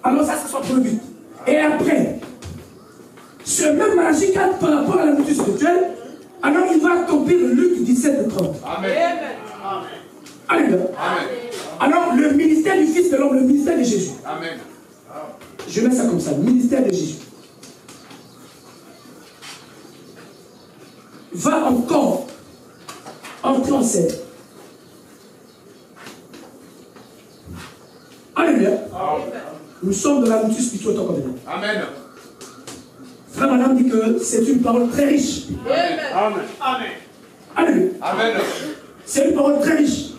Alors ça, c'est son premier but. Et après, ce même Malachie 4 par rapport à la nourriture spirituelle, alors il va accomplir Luc 17 et 30. Amen. Alléluia. Alors le ministère du Fils de l'homme, le ministère de Jésus. Amen. Je mets ça comme ça, le ministère de Jésus. Va encore entrer en scène. Alléluia. Nous sommes dans la nourriture spirituelle encore maintenant. Amen. Frère Madame dit que c'est une parole très riche. Amen. Amen. Alléluia. Amen. C'est une parole très riche.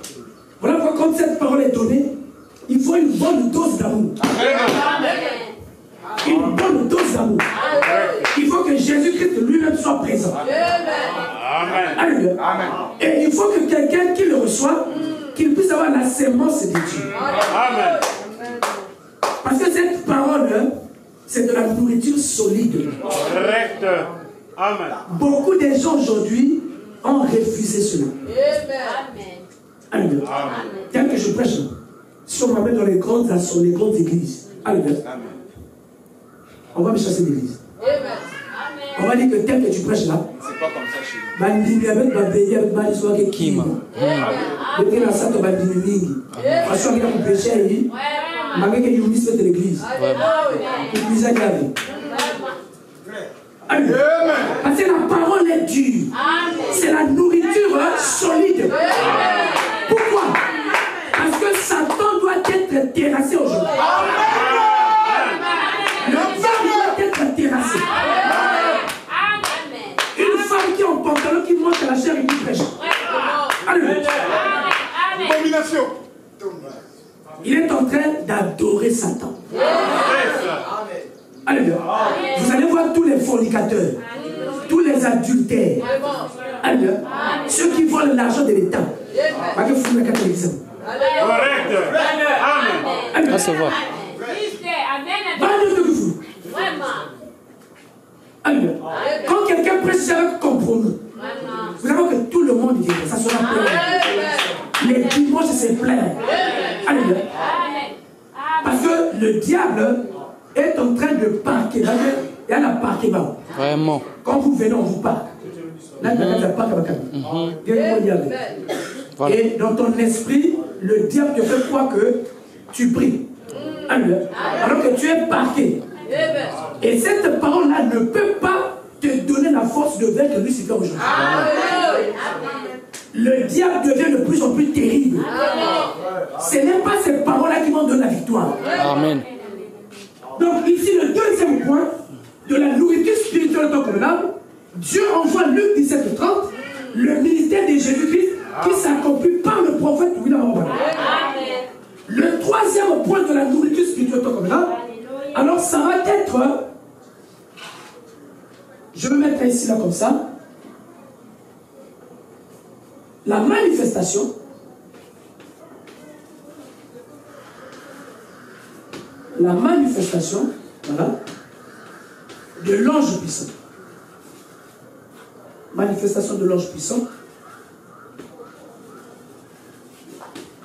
Voilà pourquoi quand cette parole est donnée, il faut une bonne dose d'amour. Une bonne dose d'amour. Il faut que Jésus-Christ lui-même soit présent. Amen. Alléluia. Amen. Et il faut que quelqu'un qui le reçoive, qu'il puisse avoir la sémence de Dieu. Amen. Parce que cette parole, c'est de la nourriture solide. Correct. Amen. Beaucoup de gens aujourd'hui ont refusé cela. Amen. Alléluia. Tel que je prêche, si on m'amène dans les grandes églises, Alléluia. On va me chasser d'église. On va dire que tel que tu prêches là, c'est pas comme ça chez nous. Avec ma béni, avec ma histoire qui est kima. Dès que la salle va diminuer, parce qu'on a un péché, malgré que vous faites l'église. L'église a gravé. Parce que la parole est dure. C'est la nourriture solide. Pourquoi? Parce que Satan doit être terrassé aujourd'hui. Le diable doit être terrassé. Une femme qui est en pantalon, qui monte à la chair et qui prêche. Alléluia. Domination. Il est en train d'adorer Satan. Alléluia. Vous allez voir tous les fornicateurs, tous les adultères. Alléluia. Ceux qui volent l'argent de l'État. Pas que vous n'avez qu'à télévision. Correct. Amen. Ça va. Alléluia. Quand quelqu'un prêche avec compromis, vous savez que tout le monde dit que ça sera plein. Les dimanches, c'est plein. Alléluia. Parce que le diable est en train de parquer. Il y a la parquer là. Vraiment. Quand vous venez, on vous parque. Là, il y a la parque à et dans ton esprit, le diable te fait croire que tu pries. Alléluia. Alors que tu es parqué. Et cette parole-là ne peut pas te donner la force de vaincre Lucifer aujourd'hui. Le diable devient de plus en plus terrible. Ce n'est pas ces paroles-là qui vont donner la victoire. Amen. Donc ici, le deuxième point de la nourriture spirituelle convenable, Dieu envoie Luc 17 30, le ministère de Jésus-Christ qui s'accomplit par le prophète William. Le troisième point de la nourriture spirituelle convenable, alors ça va être, je vais mettre ici là comme ça, la manifestation la manifestation, voilà, de l'ange puissant. Manifestation de l'ange puissant,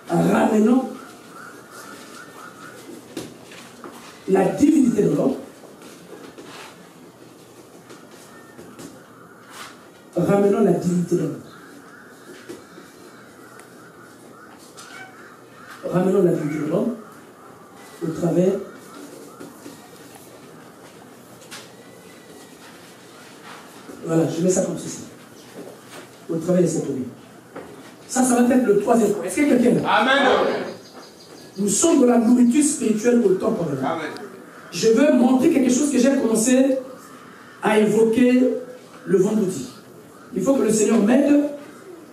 ramenant la divinité de l'homme, ramenant la divinité de l'homme. Ramenons la divinité de l'homme au travers voilà, je mets ça comme ceci. Au travers de cette lumière. Ça va être le troisième point. Est-ce qu'il y a quelqu'un là? Amen. Nous sommes dans la nourriture spirituelle au temps pour Amen. Je veux montrer quelque chose que j'ai commencé à évoquer le vendredi. Il faut que le Seigneur m'aide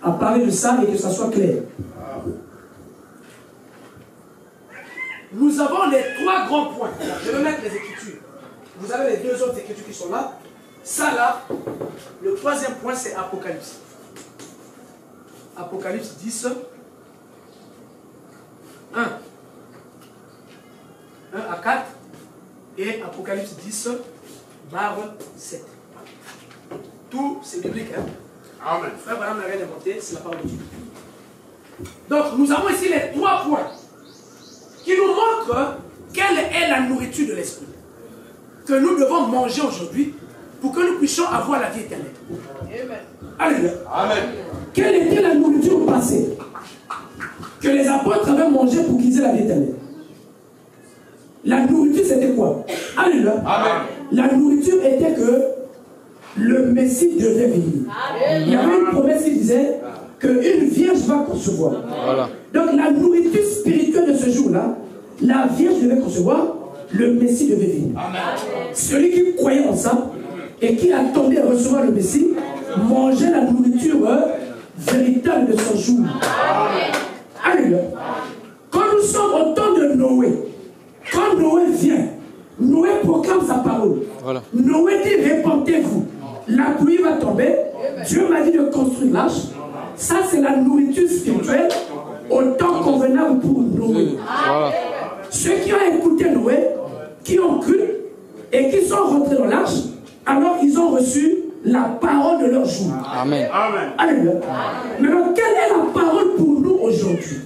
à parler de ça et que ça soit clair. Nous avons les trois grands points. Je vais mettre les Écritures. Vous avez les deux autres Écritures qui sont là. Ça là, le troisième point c'est Apocalypse. Apocalypse 10, 1 à 4 et Apocalypse 10, barre 7. Tout c'est biblique. Hein? Amen. Frère Branham n'a rien inventé, c'est la parole de Dieu. Donc nous avons ici les trois points qui nous montrent quelle est la nourriture de l'esprit que nous devons manger aujourd'hui pour que nous puissions avoir la vie éternelle. Alléluia. Amen. Quelle était la nourriture passée que les apôtres avaient mangé pour qu'ils aient la vie éternelle? La nourriture c'était quoi? Alléluia. Amen. La nourriture était que le Messie devait venir. Il y avait une promesse qui disait qu'une vierge va concevoir. Voilà. Donc la nourriture spirituelle de ce jour-là, la vierge devait concevoir, le Messie devait venir. Amen. Celui qui croyait en ça et qui attendait à recevoir le Messie, mangeait la nourriture véritable de son jour. Alléluia. Quand nous sommes au temps de Noé, quand Noé vient, Noé proclame sa parole. Voilà. Noé dit répentez-vous. La pluie va tomber. Dieu m'a dit de construire l'arche. Ça c'est la nourriture spirituelle au temps convenable pour Noé. Voilà. Ceux qui ont écouté Noé, qui ont cru et qui sont rentrés dans l'arche, alors ils ont reçu la parole de leur jour. Amen. Amen. Alléluia. Maintenant, quelle est la parole pour nous aujourd'hui?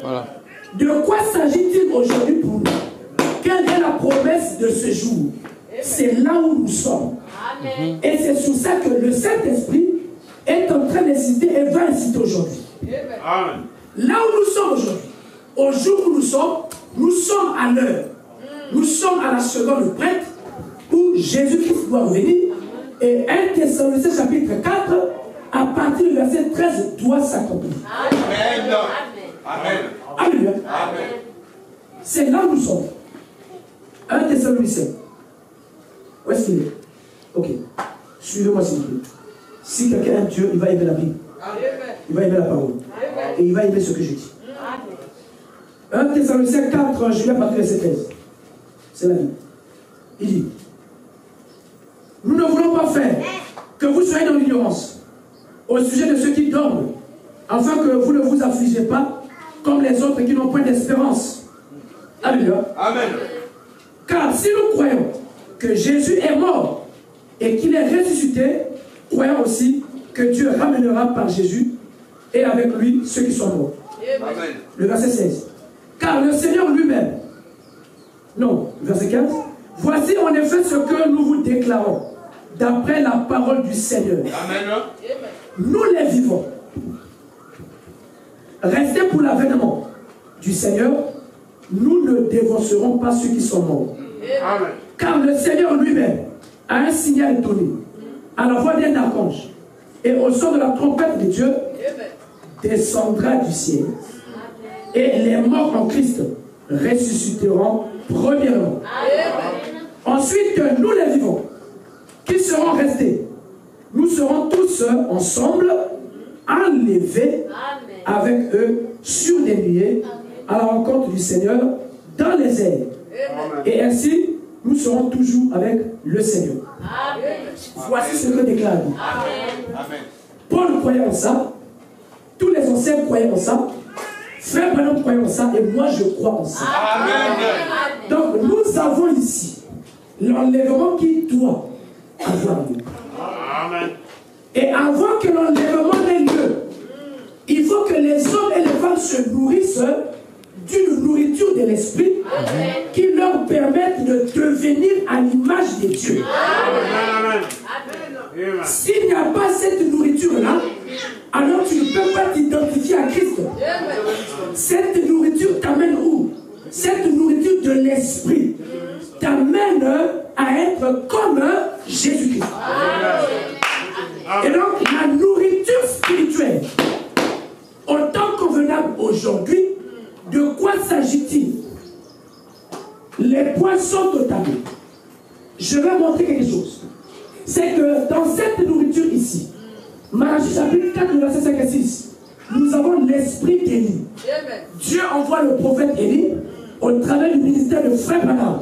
Voilà. De quoi s'agit-il aujourd'hui pour nous? Quelle est la promesse de ce jour? C'est là où nous sommes. Amen. Et c'est sur ça que le Saint-Esprit est en train d'inciter et va inciter aujourd'hui. Amen. Là où nous sommes aujourd'hui, au jour où nous sommes à l'heure. Nous sommes à la seconde prête où Jésus-Christ doit revenir. Et 1 Thessaloniciens chapitre 4, à partir du verset 13, doit s'accomplir. Amen. Amen. Alléluia. Amen. C'est là où nous sommes. 1 Thessaloniciens. Où est-ce qu'il est? Ok. Suivez-moi s'il vous plaît. Si quelqu'un aime Dieu, il va aimer la Bible. Il va aimer la parole. Et il va aimer ce que je dis. 1 Thessaloniciens 4, je vais partir du verset 13. C'est la Bible. Il dit: nous ne voulons pas faire que vous soyez dans l'ignorance au sujet de ceux qui dorment, afin que vous ne vous affligez pas comme les autres qui n'ont point d'espérance. Alléluia. Amen. Car si nous croyons que Jésus est mort et qu'il est ressuscité, croyons aussi que Dieu ramènera par Jésus et avec lui ceux qui sont morts. Amen. Le verset 16. Car le Seigneur lui-même, non, verset 15, voici en effet ce que nous vous déclarons, d'après la parole du Seigneur. Amen. Nous les vivons. Restez pour l'avènement du Seigneur, nous ne dévancerons pas ceux qui sont morts. Amen. Car le Seigneur lui-même a un signal donné, à la voix d'un archange, et au son de la trompette de Dieu, descendra du ciel. Et les morts en Christ ressusciteront premièrement. Ensuite, nous les vivants, qui seront restés, nous serons tous ensemble enlevés avec eux sur des nuées à la rencontre du Seigneur dans les airs. Et ainsi, nous serons toujours avec le Seigneur. Voici ce que déclare Dieu. Amen. Paul croyait en ça, tous les anciens croyaient en ça, Frère Branham croyait en ça et moi je crois en ça. Amen. Donc nous avons ici l'enlèvement qui doit avoir lieu. Amen. Et avant que l'enlèvement ait lieu, il faut que les hommes et les femmes se nourrissent d'une nourriture de l'esprit qui leur permette de devenir à l'image de Dieu. Amen. S'il n'y a pas cette nourriture-là, alors tu ne peux pas t'identifier à Christ. Cette nourriture t'amène où? Cette nourriture de l'esprit t'amène à être comme Jésus-Christ. Et donc, la nourriture spirituelle, en tant convenable aujourd'hui, de quoi s'agit-il? Les points sont au tableau. Je vais montrer quelque chose. C'est que dans cette nourriture ici, Malachie chapitre 4, verset 5 et 6, nous avons l'esprit d'Élie. Dieu envoie le prophète Élie au travers du ministère de Frère Branham.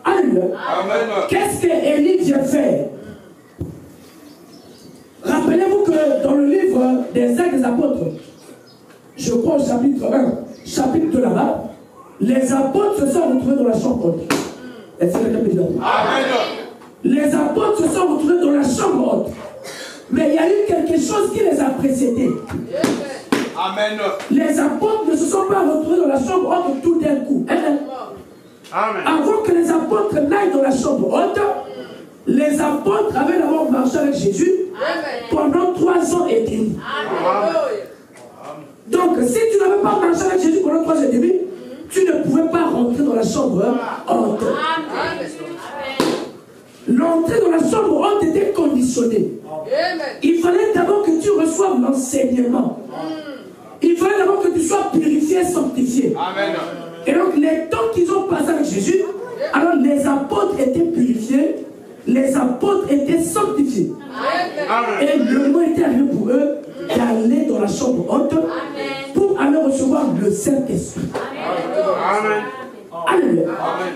Alléluia. Qu'est-ce que Élie vient faire? Rappelez-vous que dans le livre des Actes des Apôtres, je crois au chapitre 1, chapitre 2 là-bas, les apôtres se sont retrouvés dans la chambre haute. Est-ce que quelqu'un peut dire? Les apôtres se sont retrouvés dans la chambre haute. Mais il y a eu quelque chose qui les a précédés. Amen. Les apôtres ne se sont pas retrouvés dans la chambre haute tout d'un coup. Amen. Avant que les apôtres n'aillent dans la chambre haute, les apôtres avaient d'abord marché avec Jésus pendant 3 ans et demi. Donc, si tu n'avais pas marché avec Jésus pendant 3 ans et demi, tu ne pouvais pas rentrer dans la chambre haute. L'entrée dans la chambre haute était conditionnée. Il fallait d'abord que tu reçoives l'enseignement. Il fallait d'abord que tu sois purifié, sanctifié. Amen. Et donc, les temps qu'ils ont passé avec Jésus, alors les apôtres étaient purifiés, les apôtres étaient sanctifiés. Amen. Et le mot était arrivé pour eux d'aller dans la chambre haute pour aller recevoir le Saint-Esprit. Amen. Alléluia. Amen.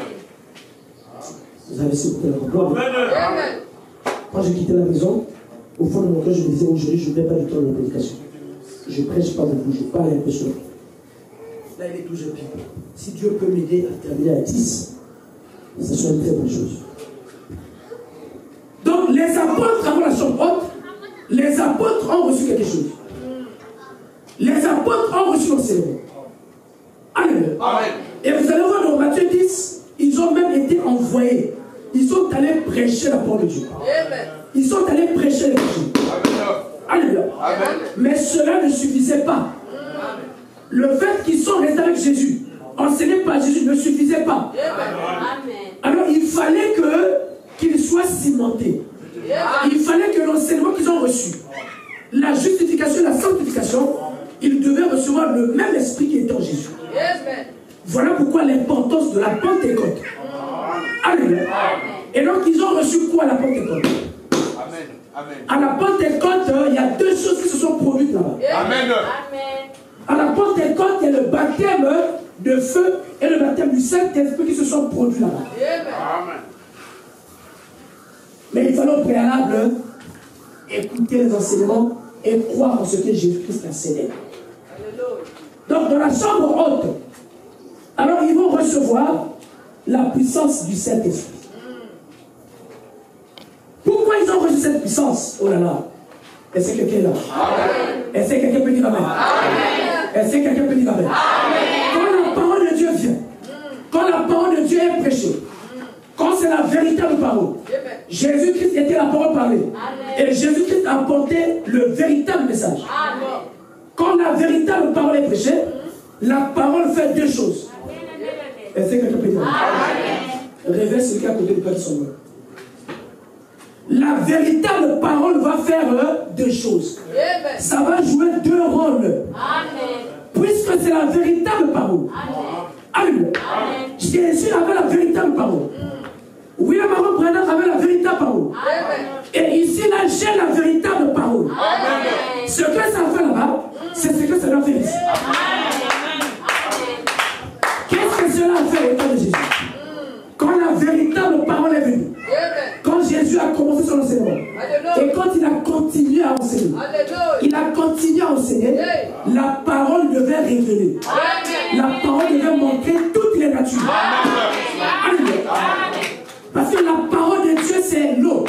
Vous avez écouté la parole. Quand j'ai quitté la maison, au fond de mon cœur, je me disais aujourd'hui, je ne vais pas du tout dans la prédication. Je ne prêche pas beaucoup, je parle un peu seul. Là, il est tout jeune. Si Dieu peut m'aider à terminer à 10, ça serait une très bonne chose. Donc, les apôtres avant la chambre haute, les apôtres ont reçu quelque chose. Les apôtres ont reçu l'enseignement. Alléluia. Et vous allez voir dans Matthieu 10, ils ont même été envoyés. Ils sont allés prêcher la parole de Dieu. Ils sont allés prêcher l'évangile. Alléluia. Mais cela ne suffisait pas. Le fait qu'ils sont restés avec Jésus, enseignés par Jésus, ne suffisait pas. Alors il fallait qu'ils soient cimentés. Il fallait que l'enseignement qu'ils ont reçu, la justification, la sanctification, ils devaient recevoir le même esprit qui était en Jésus. Voilà pourquoi l'importance de la Pentecôte. Alléluia. Et donc ils ont reçu quoi à la Pentecôte? À la Pentecôte, il y a 2 choses qui se sont produites là-bas. Amen. À la Pentecôte, il y a le baptême de feu et le baptême du Saint-Esprit qui se sont produits là-bas. Mais il fallait au préalable écouter les enseignements et croire en ce que Jésus-Christ a célébré. Donc dans la chambre haute, alors ils vont recevoir la puissance du Saint-Esprit. Pourquoi ils ont reçu cette puissance? Oh là là. Est-ce que quelqu'un est là? Est-ce que quelqu'un peut dire Amen? Est-ce que quelqu'un peut dire Amen? Quand la parole de Dieu vient, quand la parole de Dieu est prêchée, quand c'est la véritable parole, Jésus-Christ était la parole parlée. Et Jésus-Christ a apporté le véritable message. Quand la véritable parole est prêchée, la parole fait 2 choses. Est-ce que quelqu'un peut dire Amen? Réveille celui qui a côté de toi qui sont morts. La véritable parole va faire 2 choses. Ça va jouer 2 rôles. Puisque c'est la véritable parole. Alléluia. Jésus avait la véritable parole. William Branham avait la véritable parole. Et ici, là, j'ai la véritable parole. Ce que ça fait là-bas, c'est ce que ça doit faire ici. Qu'est-ce que cela a fait au temps de Jésus? Quand la véritable parole est venue, quand Jésus a commencé son enseignement, et quand il a continué à enseigner, il a continué continuait à enseigner, la parole devait révéler. La parole devait montrer toutes les natures. Alléluia. Parce que la parole de Dieu, c'est l'eau.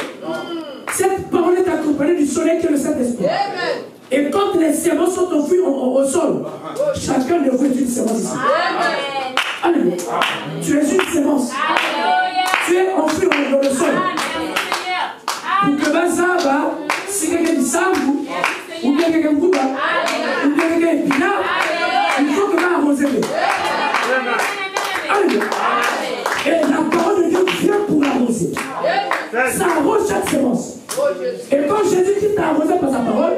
Cette parole est accompagnée du soleil qui est le Saint-Esprit. Et quand les semences sont enfouies au sol, chacun de vous est une semence ici. Alléluia. Tu es une semence. Tu es enfoui dans le sol. Pour que Bazaba, si quelqu'un dit Sambou, ou bien quelqu'un Bouba, ou bien quelqu'un Épinard, il faut que tu arroses. Alléluia. Et la parole de Dieu vient pour arroser. Ça arrose chaque semence. Et quand Jésus qui t'a arrosé par sa parole,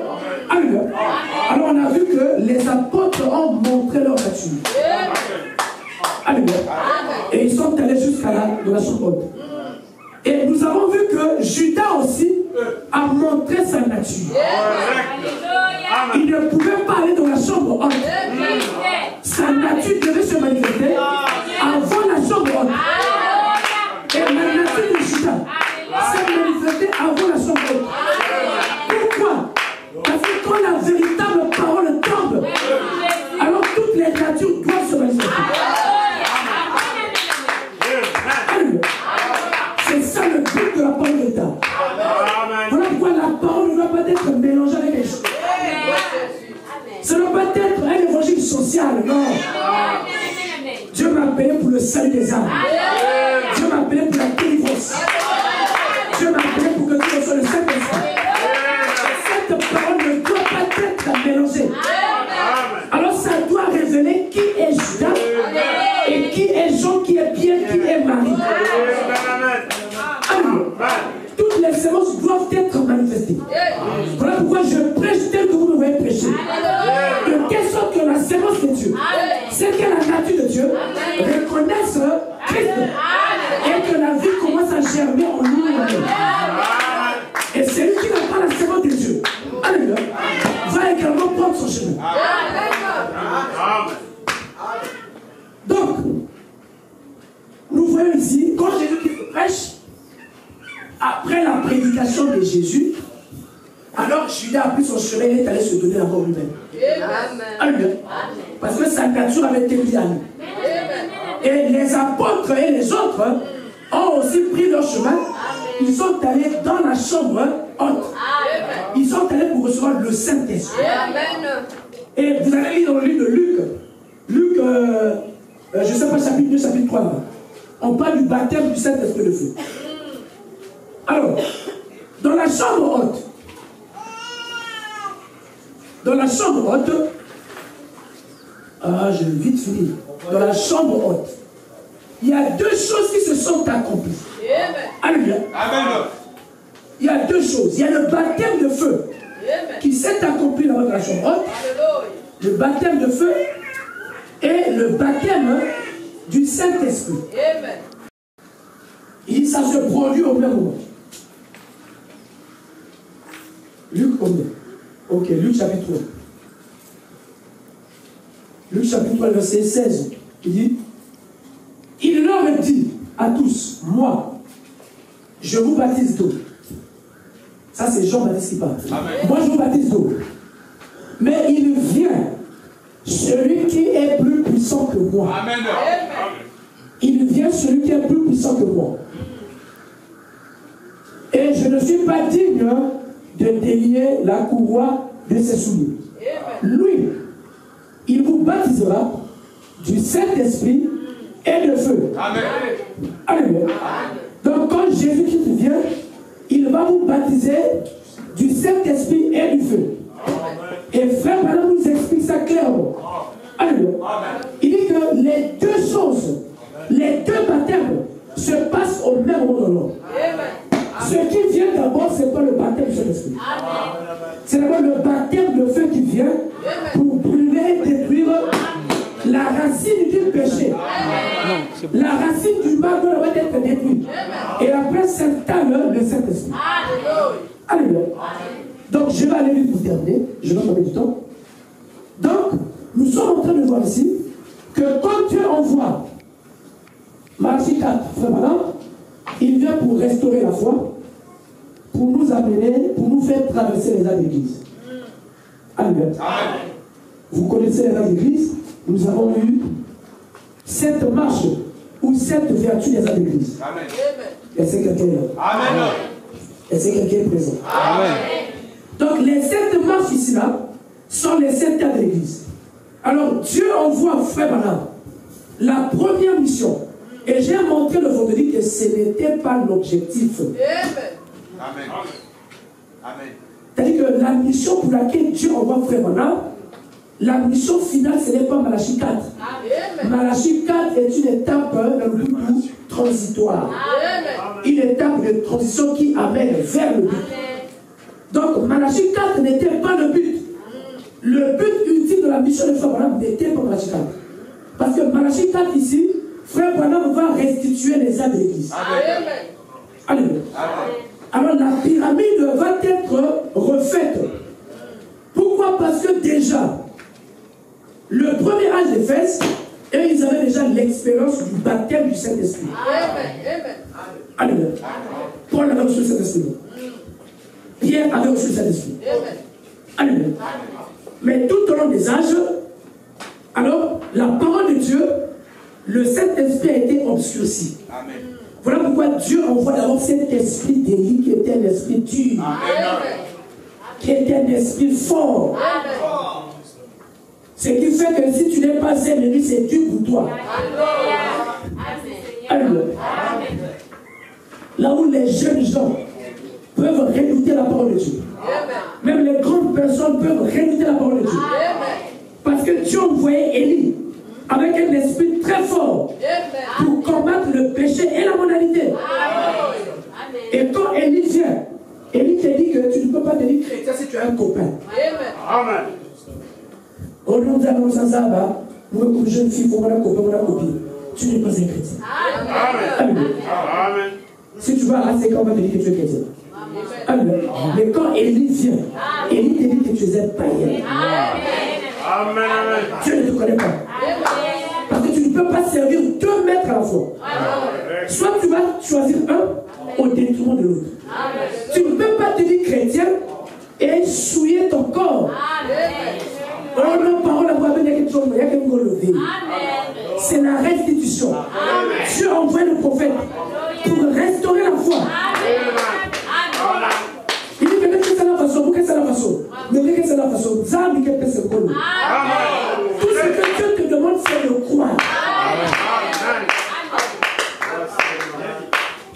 alléluia. Alors on a vu que les apôtres ont montré leur nature. Alléluia. Et ils sont allés jusqu'à la chambre haute. Et nous avons vu que Judas aussi a montré sa nature. Il ne pouvait pas aller dans la chambre haute. Sa nature devait se manifester avant la chambre haute. Et la nature de Judas s'est manifestée avant la chambre haute. Pourquoi? Parce que quand la véritable parole tombe, alors toutes les natures doivent se manifester. C'est ça le but de la parole de l'État. Voilà pourquoi la parole ne doit pas être mélangée avec les choses. Ça ne doit pas être un évangile social, non. Dieu m'a appelé pour le salut des âmes. Dieu m'a appelé pour la délivrance. Dieu m'a appelé pour que tu reçoives le Saint-Esprit. Cette parole ne doit pas être mélangée. Alors ça doit révéler qui est Judas et qui est Jean, qui est Pierre, qui est Marie. Toutes les semences doivent être manifestées. Voilà pourquoi je prêche tel que vous me voyez prêcher. De quelle sorte que la sémence de Dieu, celle qui est la nature de Dieu, reconnaisse Christ et que la vie commence à germer en nous. Et celui qui n'a pas la sémence de Dieu, alléluia, va également prendre son chemin. Donc, nous voyons ici, quand Jésus prêche, après la prédication de Jésus, alors Judas a pris son chemin et est allé se donner encore lui-même. Alléluia. Parce que sa nature avait été mise à nous. Et les apôtres et les autres ont aussi pris leur chemin. Ils sont allés dans la chambre haute. Ils sont allés pour recevoir le Saint-Esprit. Et vous avez lu dans le livre de Luc. Luc, je ne sais pas, chapitre 2, chapitre 3. On parle du baptême du Saint-Esprit de feu. Alors, dans la chambre haute, je vais vite finir. Dans la chambre haute, il y a deux choses qui se sont accomplies. Alléluia. Il y a deux choses. Il y a le baptême de feu qui s'est accompli dans la chambre haute. Le baptême de feu et le baptême du Saint-Esprit. Et ça se produit au même moment. Luc combien? Ok, Luc chapitre 3. Luc chapitre 3, verset 16. Il dit, il leur dit à tous, moi, je vous baptise d'eau. Ça c'est Jean-Baptiste qui parle. Amen. Moi je vous baptise d'eau. Mais il vient celui qui est plus puissant que moi. Amen. Il vient celui qui est plus puissant que moi. Et je ne suis pas digne de délier la courroie de ses souliers. Lui, il vous baptisera du Saint-Esprit et de feu. Amen. Alléluia. Donc quand Jésus-Christ vient, il va vous baptiser du Saint-Esprit et du feu. Et frère Madame nous explique ça clairement. Alléluia. Il dit que les deux choses, les deux baptêmes se passent au même moment. Ce qui vient d'abord, ce n'est pas le baptême du Saint-Esprit. C'est d'abord le baptême de feu qui vient pour brûler et détruire la racine du péché. La racine du mal doit être détruite. Et après s'installe le Saint-Esprit. Alléluia. Donc je vais aller vite pour terminer. Je vais prendre du temps. Donc, nous sommes en train de voir ici que quand Dieu envoie Malachie 4, frère Madame, il vient pour restaurer la foi, pour nous amener, pour nous faire traverser les âges d'église. Alléluia. Vous connaissez les règles d'église. Nous avons eu 7 marches ou 7 vertus des actes d'église. Amen. Est-ce que quelqu'un est là? Amen. Est-ce que quelqu'un est présent? Amen. Donc les 7 marches ici-là sont les 7 terres de l'église. Alors Dieu envoie Frère Branham la première mission. Et j'ai montré le vendredi que ce n'était pas l'objectif. Amen. Amen. C'est-à-dire que la mission pour laquelle Dieu envoie Frère Branham, la mission finale, ce n'est pas Malachie 4. Amen. Malachie 4 est une étape dans le but transitoire. Amen. Une étape de transition qui amène vers le but. Donc Malachie 4 n'était pas le but. Le but ultime de la mission de Frère Branham n'était pas Malachie 4. Parce que Malachie 4 ici, Frère Branham va restituer les âmes de l'église. Amen. Alléluia. Alors la pyramide va être refaite. Pourquoi? Parce que déjà, le premier âge d'Éphèse, ils avaient déjà l'expérience du baptême du Saint-Esprit. Alléluia. Paul avait reçu le Saint-Esprit. Pierre avait reçu le Saint-Esprit. Alléluia. Mais tout au long des âges, alors la parole de Dieu, le Saint-Esprit a été obscurci. Amen. Voilà pourquoi Dieu envoie d'abord cet esprit d'Élie qui était un esprit dur. Amen. Qui était un esprit fort. Amen. Ce qui fait que si tu n'es pas aimé, c'est dur pour toi. Amen. Là où les jeunes gens peuvent redouter la parole de Dieu. Même les grandes personnes peuvent redouter la parole de Dieu. Parce que Dieu envoyait Élie avec un esprit très fort pour combattre le péché et la monalité. Et quand Élie vient, Élie te dit que tu ne peux pas devenir chrétien si tu as un copain. Amen. Au nom de la pour une jeune fille, pour un copain, pour une copine, tu n'es pas un chrétien. Amen. Amen. Si tu vas assez quand on va te dire que tu es chrétien. Amen. Mais quand Élie vient, Élie te dit que tu es un païen. Amen. Dieu ne te connaît pas. Parce que tu ne peux pas servir 2 maîtres à la fois. Soit tu vas choisir un au détriment de l'autre. Tu ne peux pas te dire chrétien et souiller ton corps. Oh non, parole à voir, il y a quelque chose, il y a quelque chose levé. C'est la restitution. Dieu envoie le prophète pour restaurer la foi. Il dit que c'est la façon, pour que c'est la façon. Mais que c'est la façon, Zami que c'est le col. Tout ce que Dieu te demande, c'est de croire.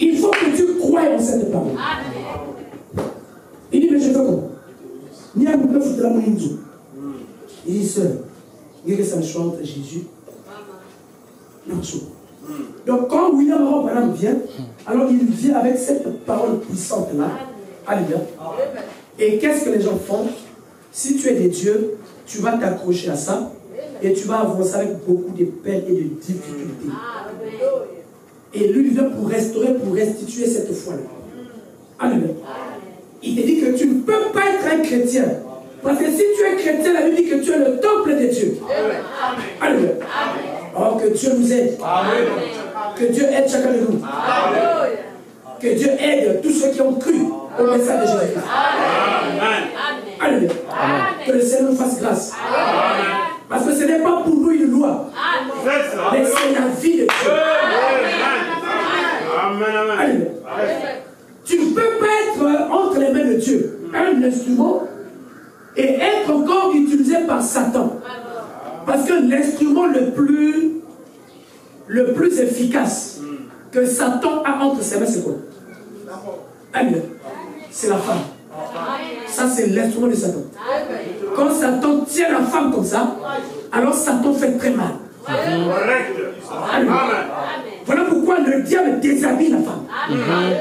Il faut que tu croies en cette parole. Il dit, mais je fais comment? Ni à nous foutre la main. Il dit, sœur, il dit que ça chante Jésus. Non, donc quand William Branham vient, alors il vient avec cette parole puissante-là. Alléluia. Et qu'est-ce que les gens font? Si tu es des dieux, tu vas t'accrocher à ça et tu vas avancer avec beaucoup de peine et de difficultés. Et lui, il vient pour restaurer, pour restituer cette foi-là. Alléluia. Il te dit que tu ne peux pas être un chrétien. Parce que si tu es chrétien, la Bible dit que tu es le temple de Dieu. Alléluia. Oh, que Dieu nous aide. Amen. Que Dieu aide chacun de nous. Amen. Que Dieu aide tous ceux qui ont cru au message de Jésus-Christ. Alléluia. Que le Seigneur nous fasse grâce. Amen. Parce que ce n'est pas pour nous une loi. Mais c'est la vie de Dieu. Amen. Alléluia. Tu ne peux pas être entre les mains de Dieu un instrument et être encore utilisé par Satan. Parce que l'instrument le plus efficace que Satan a entre ses mains, c'est quoi? C'est la femme. Ça, c'est l'instrument de Satan. Quand Satan tient la femme comme ça, alors Satan fait très mal. Voilà pourquoi le diable déshabille la femme.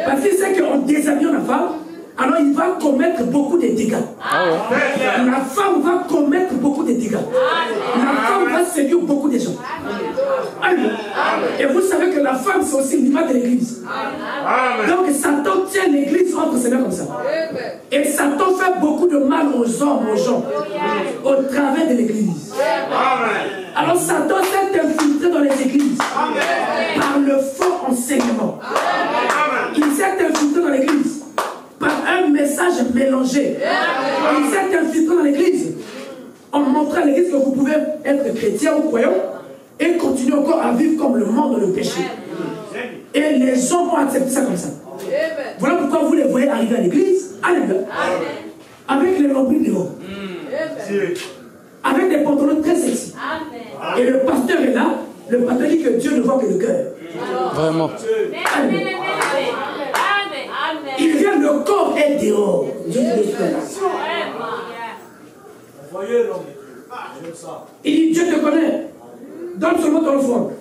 Parce qu'il sait qu'en déshabillant la femme, alors il va commettre beaucoup de dégâts. La femme va commettre beaucoup de dégâts. La femme va séduire beaucoup de gens. Et vous savez que la femme, c'est aussi l'image de l'église. Donc Satan tient l'église entre ses mains comme ça. Et Satan fait beaucoup de mal aux hommes, aux gens, au travers de l'église. Alors Satan s'est infiltré dans les églises par le faux enseignement. Il s'est infiltré dans l'église par un message mélangé. Il s'est infiltré dans l'église en montrant à l'église que vous pouvez être chrétien ou croyant et continuer encore à vivre comme le monde dans le péché. Et les gens vont accepter ça comme ça. Voilà pourquoi vous les voyez arriver à l'église, avec les nombrils dehors, avec des pantalons très sexy. Et le pasteur est là, le pasteur dit que Dieu ne voit que le cœur. Vraiment. Il vient, le corps est dehors. Dieu le fait. Il dit, Dieu te connaît. Donne seulement ton offrande.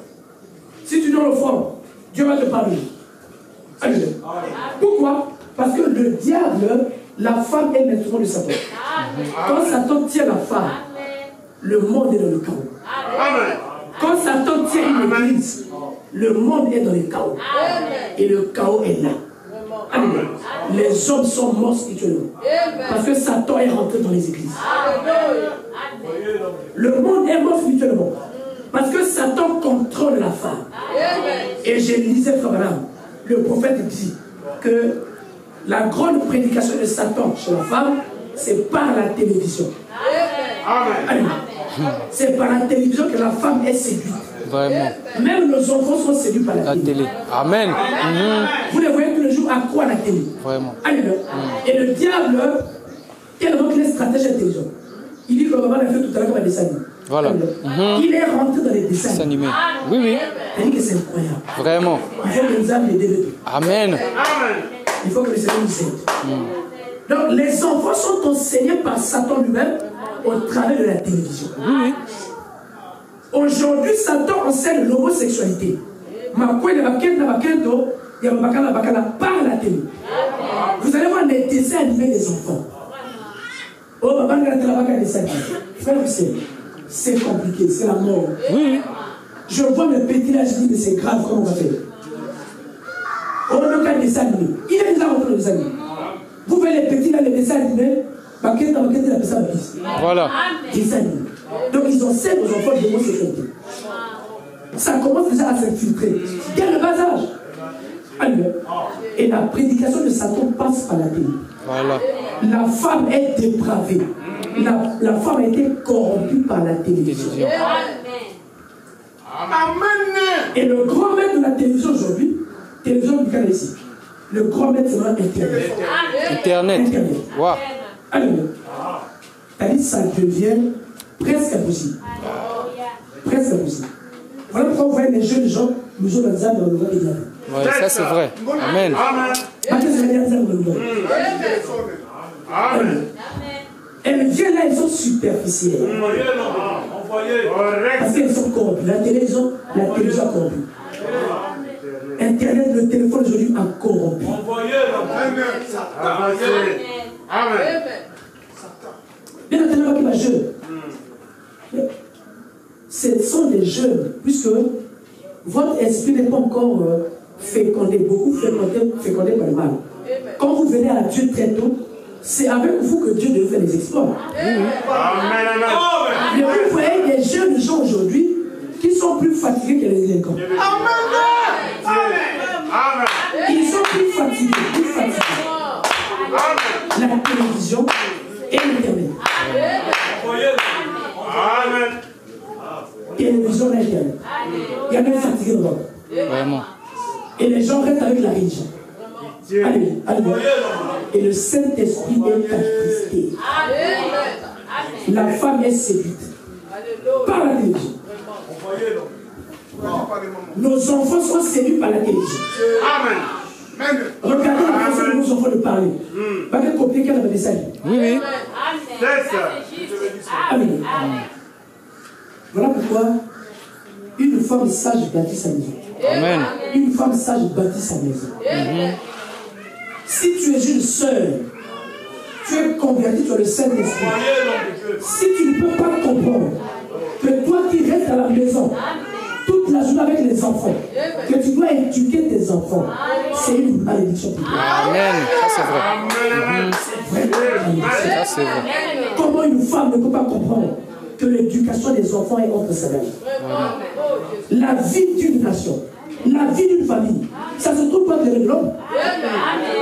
Si tu donnes l'offrande, Dieu va te parler. Alléluia. Pourquoi? Parce que le diable, la femme est l'instrument de Satan. Quand Satan tient la femme, le monde est dans le chaos. Quand Satan tient une église, le monde est dans le chaos. Et le chaos est là. Alléluia. Les hommes sont morts spirituellement. Parce que Satan est rentré dans les églises. Le monde est mort spirituellement. Parce que Satan contrôle la femme. Et je lisais Frère Branham, le prophète dit que la grande prédication de Satan chez la femme, c'est par la télévision. C'est par la télévision que la femme est séduite. Vraiment. Même nos enfants sont séduits par la télé. Amen. Vous les voyez tous les jours à quoi la télé? Vraiment. Alléluia. Et le diable, tellement qu'il est stratège intelligent. Il dit que le maman l'a fait tout à l'heure comme un dessin animé. Voilà. Il est rentré dans les dessins animés. Oui, oui. Il dit que c'est incroyable. Vraiment. Il faut que nous ayons les DVD. Amen. Il faut que le Seigneur nous aide. Donc les enfants sont enseignés par Satan lui-même au travers de la télévision. Oui. Aujourd'hui, Satan enseigne l'homosexualité. Par la télé. Vous allez voir les dessins animés des enfants. Oh, frère, c'est compliqué, c'est la mort. Oui. Je vois mes petits là, je dis, mais c'est grave, comment on va faire? Oh, le cas des dessins animés. Il est déjà rentré dans les dessins animés. Vous voyez les petits là, les dessins animés, voilà. Dessins animés. Donc ils enseignent aux enfants de l'homosexualité. Ça commence déjà à s'infiltrer dès le bas âge. Et la prédication de Satan passe par la télé. Voilà. La femme est dépravée. La femme a été corrompue par la télévision. Amen. Et le grand maître de la télévision aujourd'hui, télévision du Canada ici, le grand maître c'est Internet. Internet. Wow. Alléluia. C'est-à-dire ça devient presque impossible. Presque impossible. Voilà pourquoi vous voyez les jeunes gens, nous jouons dans les âmes dans le monde des diables. Ouais, ça c'est vrai. Amen. Elles viennent là, elles sont superficielles. Parce qu'elles sont corrompues. La télévision a corrompu. Internet, le téléphone aujourd'hui a corrompu. Amen. Bien entendu, qui va jeune. Ce sont des jeunes, puisque votre esprit n'est pas encore fécondé, beaucoup fécondé par le mal. Quand vous venez à Dieu très tôt, c'est avec vous que Dieu devait faire les exploits. Mais vous voyez des jeunes gens aujourd'hui qui sont plus fatigués que les délinquants. Ils sont plus fatigués, La télévision et l'Internet. Télévision et Internet. Il y a même fatigué dedans. Vraiment. Et les gens restent avec la religion. Allez. Et le Saint-Esprit est attristé. La femme est séduite par la télévision. Nos enfants sont séduits par la télévision. Regardez la façon dont nos enfants de parler. Pas de copier qu'elle avait des salles. Oui. Amen. Voilà pourquoi une femme sage bâtit sa maison. Amen. Une femme sage bâtit sa maison. Si tu es une sœur, tu es converti sur le Saint-Esprit. Si tu ne peux pas comprendre que toi qui restes à la maison toute la journée avec les enfants, que tu dois éduquer tes enfants, c'est une malédiction pour toi. Amen. Ça c'est vrai. Ça c'est vrai. Comment une femme ne peut pas comprendre que l'éducation des enfants est entre ses mains? La vie d'une nation, la vie d'une famille, ça se trouve pas entre les mains de l'homme.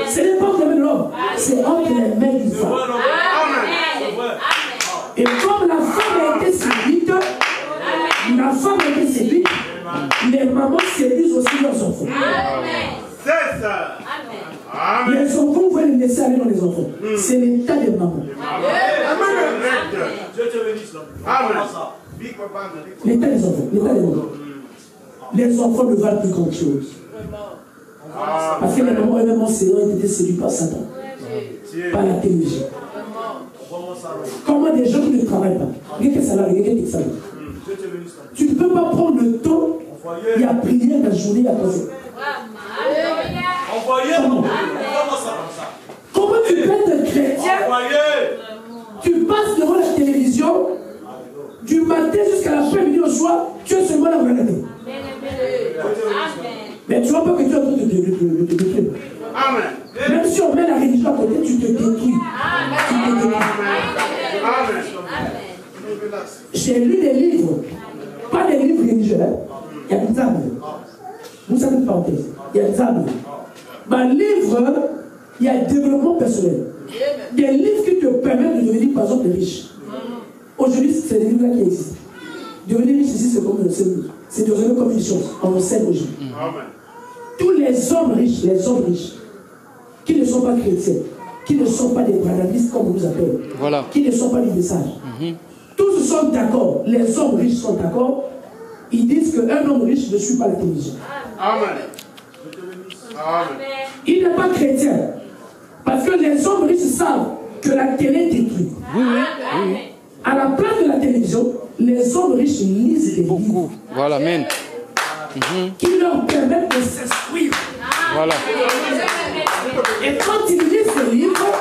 Ce n'est pas entre les mains de l'homme, c'est entre les mains d'une femme. Et comme la femme la femme a été séduite, les mamans séduisent aussi leurs enfants. C'est ça. Les enfants, vous pouvez les laisser aller dans les enfants. C'est l'état des mamans. Dieu te bénisse. Amen. L'état des enfants. L'état des mamans. Les enfants ne valent plus grand chose. Parce que les mamans eux-mêmes ont été séduits par Satan. Par la télévision. Comment des gens qui ne travaillent pas, quelqu'un salarié, quelqu'un qui salarié. Tu ne peux pas prendre le temps et à prier la journée à passer. Comment tu peux être chrétien? Tu passes devant la télévision du matin jusqu'à l'après-midi au soir, tu es seulement là pour regarder. Mais tu vois pas que tu es en train de te détruire. Même si on met la religion à côté, tu te détruis. J'ai lu des livres, pas des livres religieux, il y a des arbres. Vous savez une parenthèse, il y a des arbres. Dans le livre, il y a développement personnel. Des livres qui te permettent de devenir par exemple riche. Aujourd'hui, c'est des livres-là qui existent. Devenir riche ici, c'est devenir comme une chose. On le sait aujourd'hui. Tous les hommes riches, qui ne sont pas chrétiens, qui ne sont pas des bradanistes comme on nous appelle, qui ne sont pas du message, tous sont d'accord, les hommes riches sont d'accord, ils disent qu'un homme riche ne suit pas la télévision. Il n'est pas chrétien, parce que les hommes riches savent que la télé détruit. À la place de la télévision, les hommes riches lisent des livres. Voilà, amen. Qui leur permettent de s'instruire. Voilà. Et quand ils lisent ces livres,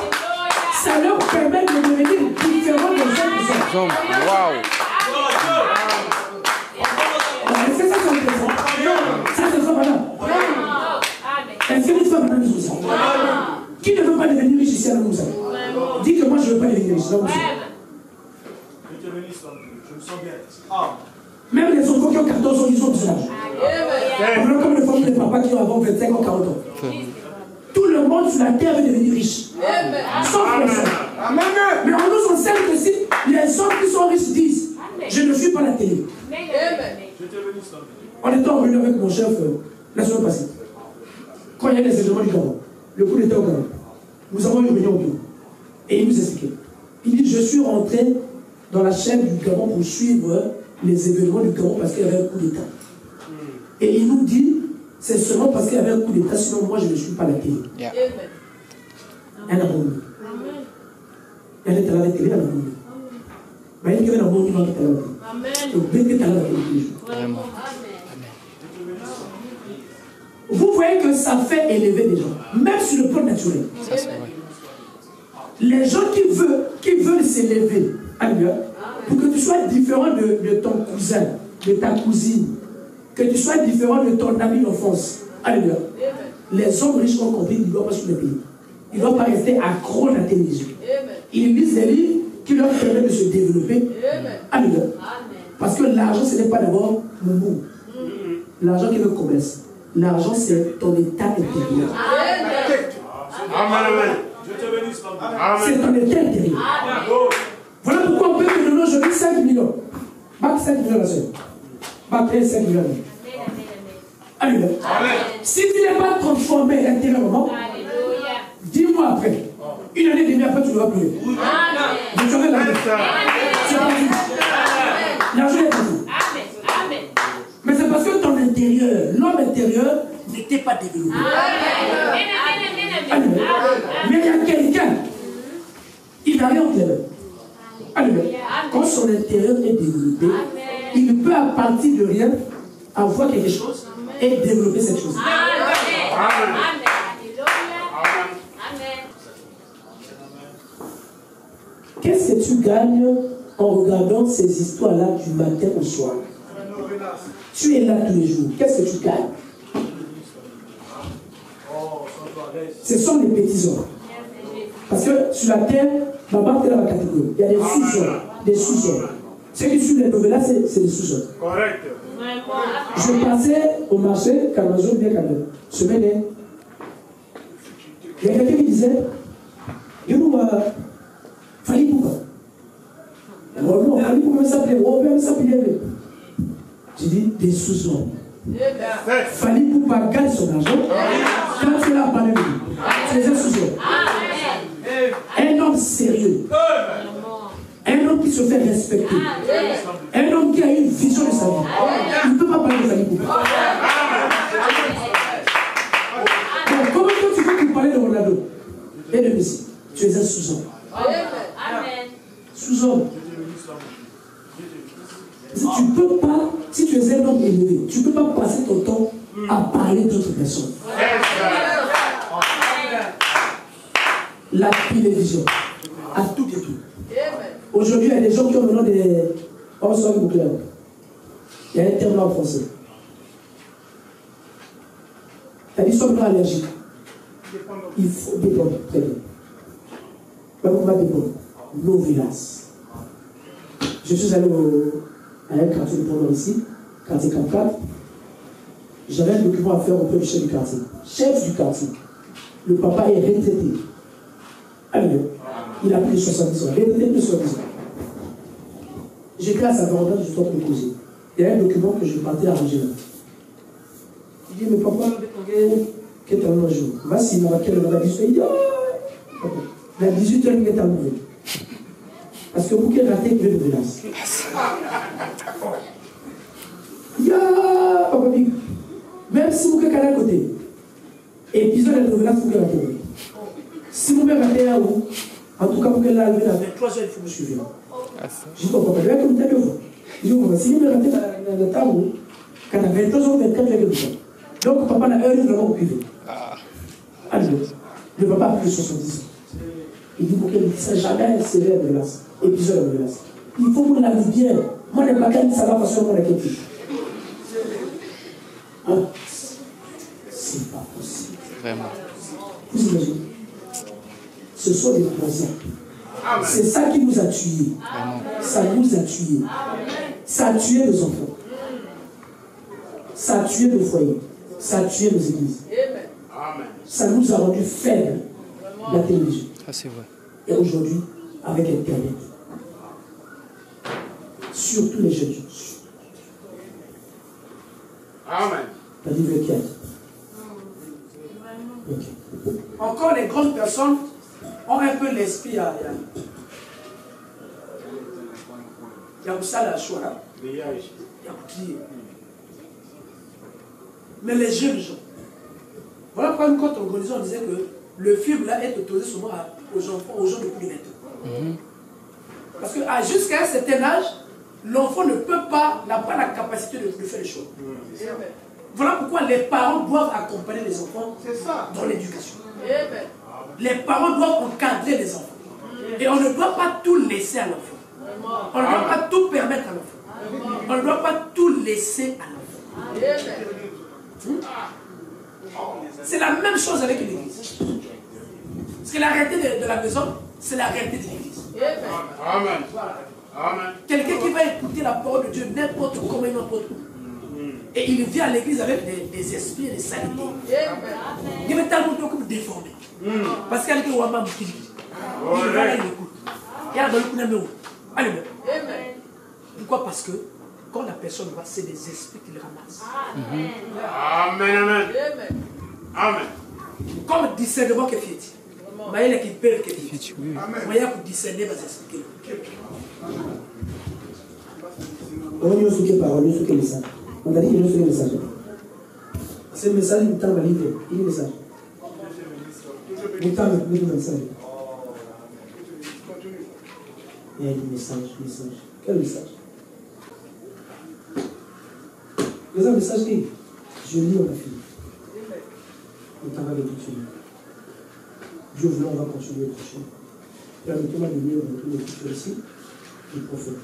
ça leur permet de devenir différents des autres hommes. Waouh. Est-ce que ça c'est intéressant? Ça c'est ça, madame. Est-ce que tu fais madame Moussa? Qui ne veut pas devenir riche ici à la Moussa? Dis que moi je ne veux pas devenir riche. Je me sens bien. Même les enfants qui ont 14 ans, ils ont de l'âge. Voilà comme les femmes et les papas qui ont avant 25 ans, 40 ans. Tout le monde sur la terre veut devenir riche. Sauf les hommes. Mais on nous enseigne que si les hommes qui sont riches disent je ne suis pas la télé. On était en réunion avec mon chef la semaine passée. Quand il y a les événements du Gabon, le coup d'État au Gabon, nous avons une réunion au bureau. Et il nous expliquait. Il dit je suis rentré dans la chaîne du Gabon pour suivre les événements du Gabon parce qu'il y avait un coup d'État. Et il nous dit, c'est seulement parce qu'il y avait un coup d'État, sinon moi je ne suis pas la télé. Elle a bombé. Elle était là avec télé, elle a bombé. Mais elle est là avec télé. Donc, bien que tu as la télé. Vous voyez que ça fait élever les gens, même sur le plan naturel. Les gens qui veulent s'élever, pour que tu sois différent de ton cousin, de ta cousine, que tu sois différent de ton ami d'enfance. Alléluia. Les hommes riches ont compris qu'ils ne doivent pas suivre le pays. Ils ne doivent pas rester accros à la télévision. Ils lisent des livres qui leur permettent de se développer. Alléluia. Parce que l'argent, ce n'est pas d'abord mon mot. L'argent qui est le commerce. L'argent, c'est ton état intérieur. C'est ton état intérieur. Voilà pourquoi on peut te donner aujourd'hui 5 millions. Bac 5 millions la semaine. Bac 5 millions. Alléluia. Si tu n'es pas transformé intérieurement, dis-moi après. Une année et demie après, tu ne vas plus. Je te remets l'argent. C'est pas tout. L'argent est partout. Mais c'est parce que ton intérieur, l'homme intérieur, n'était pas développé. Alléluia. Mais il y a quelqu'un, il n'a rien en terre. Alléluia. Quand son intérieur est développé, il peut à partir de rien avoir quelque chose et développer cette chose. Amen. Qu'est-ce que tu gagnes en regardant ces histoires-là du matin au soir? Tu es là tous les jours. Qu'est-ce que tu gagnes? Ce sont les petits hommes. Parce que sur la terre, ma barre est dans la catégorie. Il y a des sous-hommes. Des sous-hommes. Ceux qui suivent les novelas, c'est des sous-hommes. Correct. Je passais au marché, Camazon, bien Camazon. Semaine, il y a quelqu'un qui disait, fallait pourquoi? Alors non, on dit comment s'appeler, on peut s'appeler. Tu dis des sous-hommes. Fallait pour pas gagner son argent. Quand tu l'as parlé de lui, tu es un sous-homme. Un homme sérieux. Un homme qui se fait respecter. Un homme qui a une vision de sa vie. Il ne peut pas parler de Fallait Poupa. Donc, comment tu veux qu'il parle de Ronaldo et de Messi? Tu es un sous-homme. Sous-homme. Tu peux pas, si tu es un homme élevé, tu ne peux pas passer ton temps à parler d'autres personnes. La télévision, à tout et tout. Aujourd'hui, il y a des gens qui ont maintenant des... On sort du nucléaire. Il y a un terme là en français. Il y a des gens allergiques. Il faut dépendre. Très bien. Pas comment dépendre. L'eau vilace. Je suis allé à un quartier de Pont ici, quartier 44. J'avais un document à faire auprès du chef du quartier. Chef du quartier. Le papa est retraité. Alors, il a plus de 70 ans. Retraité de 70 ans. J'étais à sa vendeur, je dois me poser. Il y a un document que je partais arranger là. Il dit, mais papa, qu'est-ce que tu as un jour? Voici, il m'a marqué le 18h. Il dit, oh, la 18h, il est à l'ouvrir. Parce que vous qui ratez, vous êtes de menace. Ya, papa, même si vous êtes à côté, épisode de menace, vous êtes raté. Si vous êtes raté à vous, en tout cas, vous êtes là, à 23h, il faut me suivre. Je dis, papa, je vais comme tel vous. Je dis, si vous êtes raté dans le temps, quand à 23h, 24h, je vais le faire. Donc, papa n'a heure, il va vous priver. Alors, le papa a plus de 70 ans. Il dit, vous ne savez jamais serrer de menace. Épisode de menace. Il faut que vous l'avez bien. Moi, je n'ai pas qu'à ça va passer mon équipe. Hein? C'est pas possible. Vraiment. Vous imaginez? Ce sont des croisants. C'est ça qui nous a tués. Ça nous a tués. Ça a tué nos enfants. Ça a tué nos foyers. Ça a tué nos églises. Ça nous a rendus faibles, la télévision. Ça, c'est vrai. Et aujourd'hui, avec Internet, surtout les jeunes gens. Amen. La Bible qui a dit. Okay. Encore les grandes personnes ont un peu l'esprit à il y a ça la choix là. Il y a qui. Mais les jeunes gens. Voilà pourquoi quand on organisait, on disait que le film là est autorisé souvent aux gens de plus de 20 ans. Parce que jusqu'à un certain âge, l'enfant ne peut pas, n'a pas la capacité de faire les choses. Voilà pourquoi les parents doivent accompagner les enfants dans l'éducation. Les parents doivent encadrer les enfants. Et on ne doit pas tout laisser à l'enfant. On ne doit pas tout permettre à l'enfant. On ne doit pas tout laisser à l'enfant. C'est la même chose avec l'église. Parce que la réalité de la maison, c'est la réalité de l'église. Amen. Amen. Quelqu'un qui va écouter la parole de Dieu n'importe comment, n'importe où. Et il vient à l'église avec des esprits et des saletés. Il va tellement comme déformé. Parce qu'il y a des gens qui il va là, il écoute. Il y a dans le coup d'un mot. Allez, pourquoi? Parce que quand la personne va, c'est des esprits qui le ramassent. Amen. Amen. Amen. Comme discernement que fait. Mais il y a qui perd que fait. Mais il y a pour discerner les esprits. On y a ce qui est parole, ce qui est message. On a dit qu'il y a ce qui est message. C'est le message du temps validé. Il est le message. Le temps validé le message. Il y a un message. Quel message? Il y a un message qui je lis, on a fini. Le temps va de tout finir. Dieu voulant, on va continuer le prochain. Permettez-moi de lire le titre ici du prophète.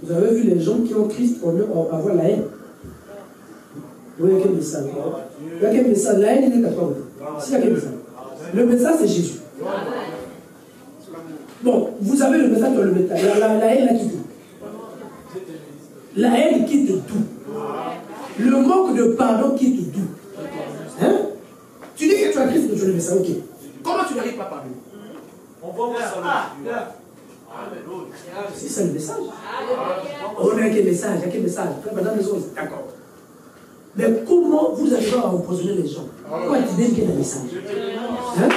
Vous avez vu les gens qui ont Christ pour avoir la haine. Vous voyez quel message? Il y a quel message? La haine, il est capable. S'il y a quel message? Le message, c'est Jésus. Bon, vous avez le message dans le message. La haine, là, quitte tout. La haine quitte tout. le manque de pardon qui te doute. Hein? Tu dis que tu as Christ, mais tu le message, ok. Comment tu n'arrives pas à pardonner? On va voir ça. C'est ça le message. On a quel message, Madame les autres, d'accord. Mais comment vous arrivez à empoisonner les gens? Pourquoi tu dis qu'il y a un message? Hein?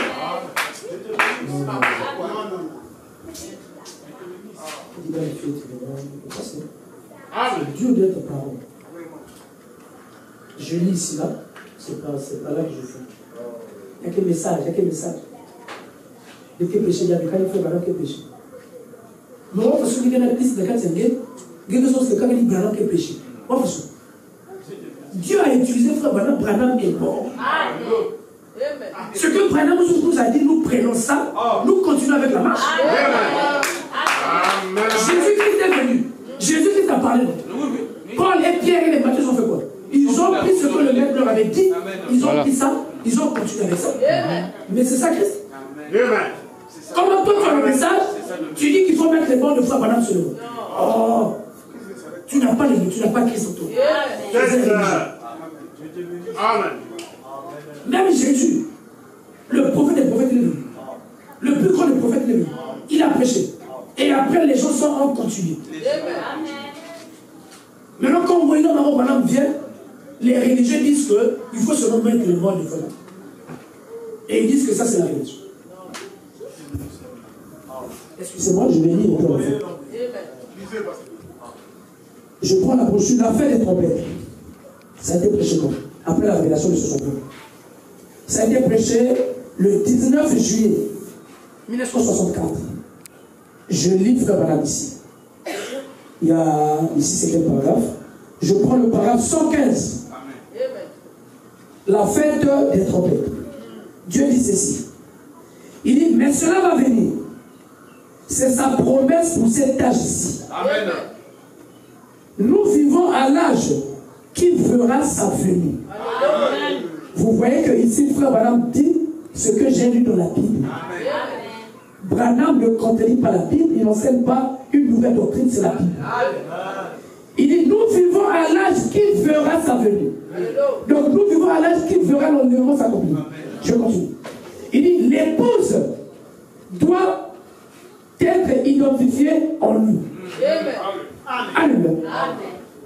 Dieu doit être parole. Je lis ici là, c'est pas là que je fais. Il y a quel message, de quel péché, il y a des cas de faire quel péché. Mais on va se dire qu'il y a une liste de cas de Sénégal, il y a des choses qui ont dit quel péché. Dieu a utilisé frère Branham est mort. Ce que Branham nous a dit, nous prenons ça, nous continuons avec la marche. Jésus-Christ est venu. Jésus-Christ a parlé. Paul et Pierre et les Matthieu ont fait quoi? Ils ont pris ce que le maître leur avait dit, ils ont pris ça, ils ont continué avec ça. Mais c'est ça Christ. Comment toi tu as le message, tu dis qu'il faut mettre les bords de foi Branham sur le monde. Oh, tu n'as pas Christ en toi. Même Jésus, le prophète des prophètes, le plus grand des prophètes, il a prêché. Et après, les gens ont continué. Maintenant, quand Moïna Maman vient, les religieux disent qu'il faut seulement mettre le mot de foi. Et ils disent que ça, c'est la religion. Excusez-moi, je vais lire un peu. Je prends la brochure, l'affaire des trompettes. Ça a été prêché quand? Après la révélation de ce son peuple. Ça a été prêché le 19 juillet 1964. Je lis Frère Branham ici. Il y a ici c'est quel paragraphe? Je prends le paragraphe 115. La fête des trompettes. Dieu dit ceci. Il dit, mais cela va venir. C'est sa promesse pour cet âge-ci. Amen. Nous vivons à l'âge qui fera sa venue. Amen. Vous voyez que ici, Frère Branham dit ce que j'ai lu dans la Bible. Amen. Branham ne contredit pas la Bible, il n'enseigne pas une nouvelle doctrine, c'est la Bible. Amen. Il dit, nous vivons à l'âge qui fera sa venue. Donc nous vivons à l'âge qui fera l'enlèvement s'accomplir. Je continue. Il dit, l'épouse doit être identifiée en lui. Amen.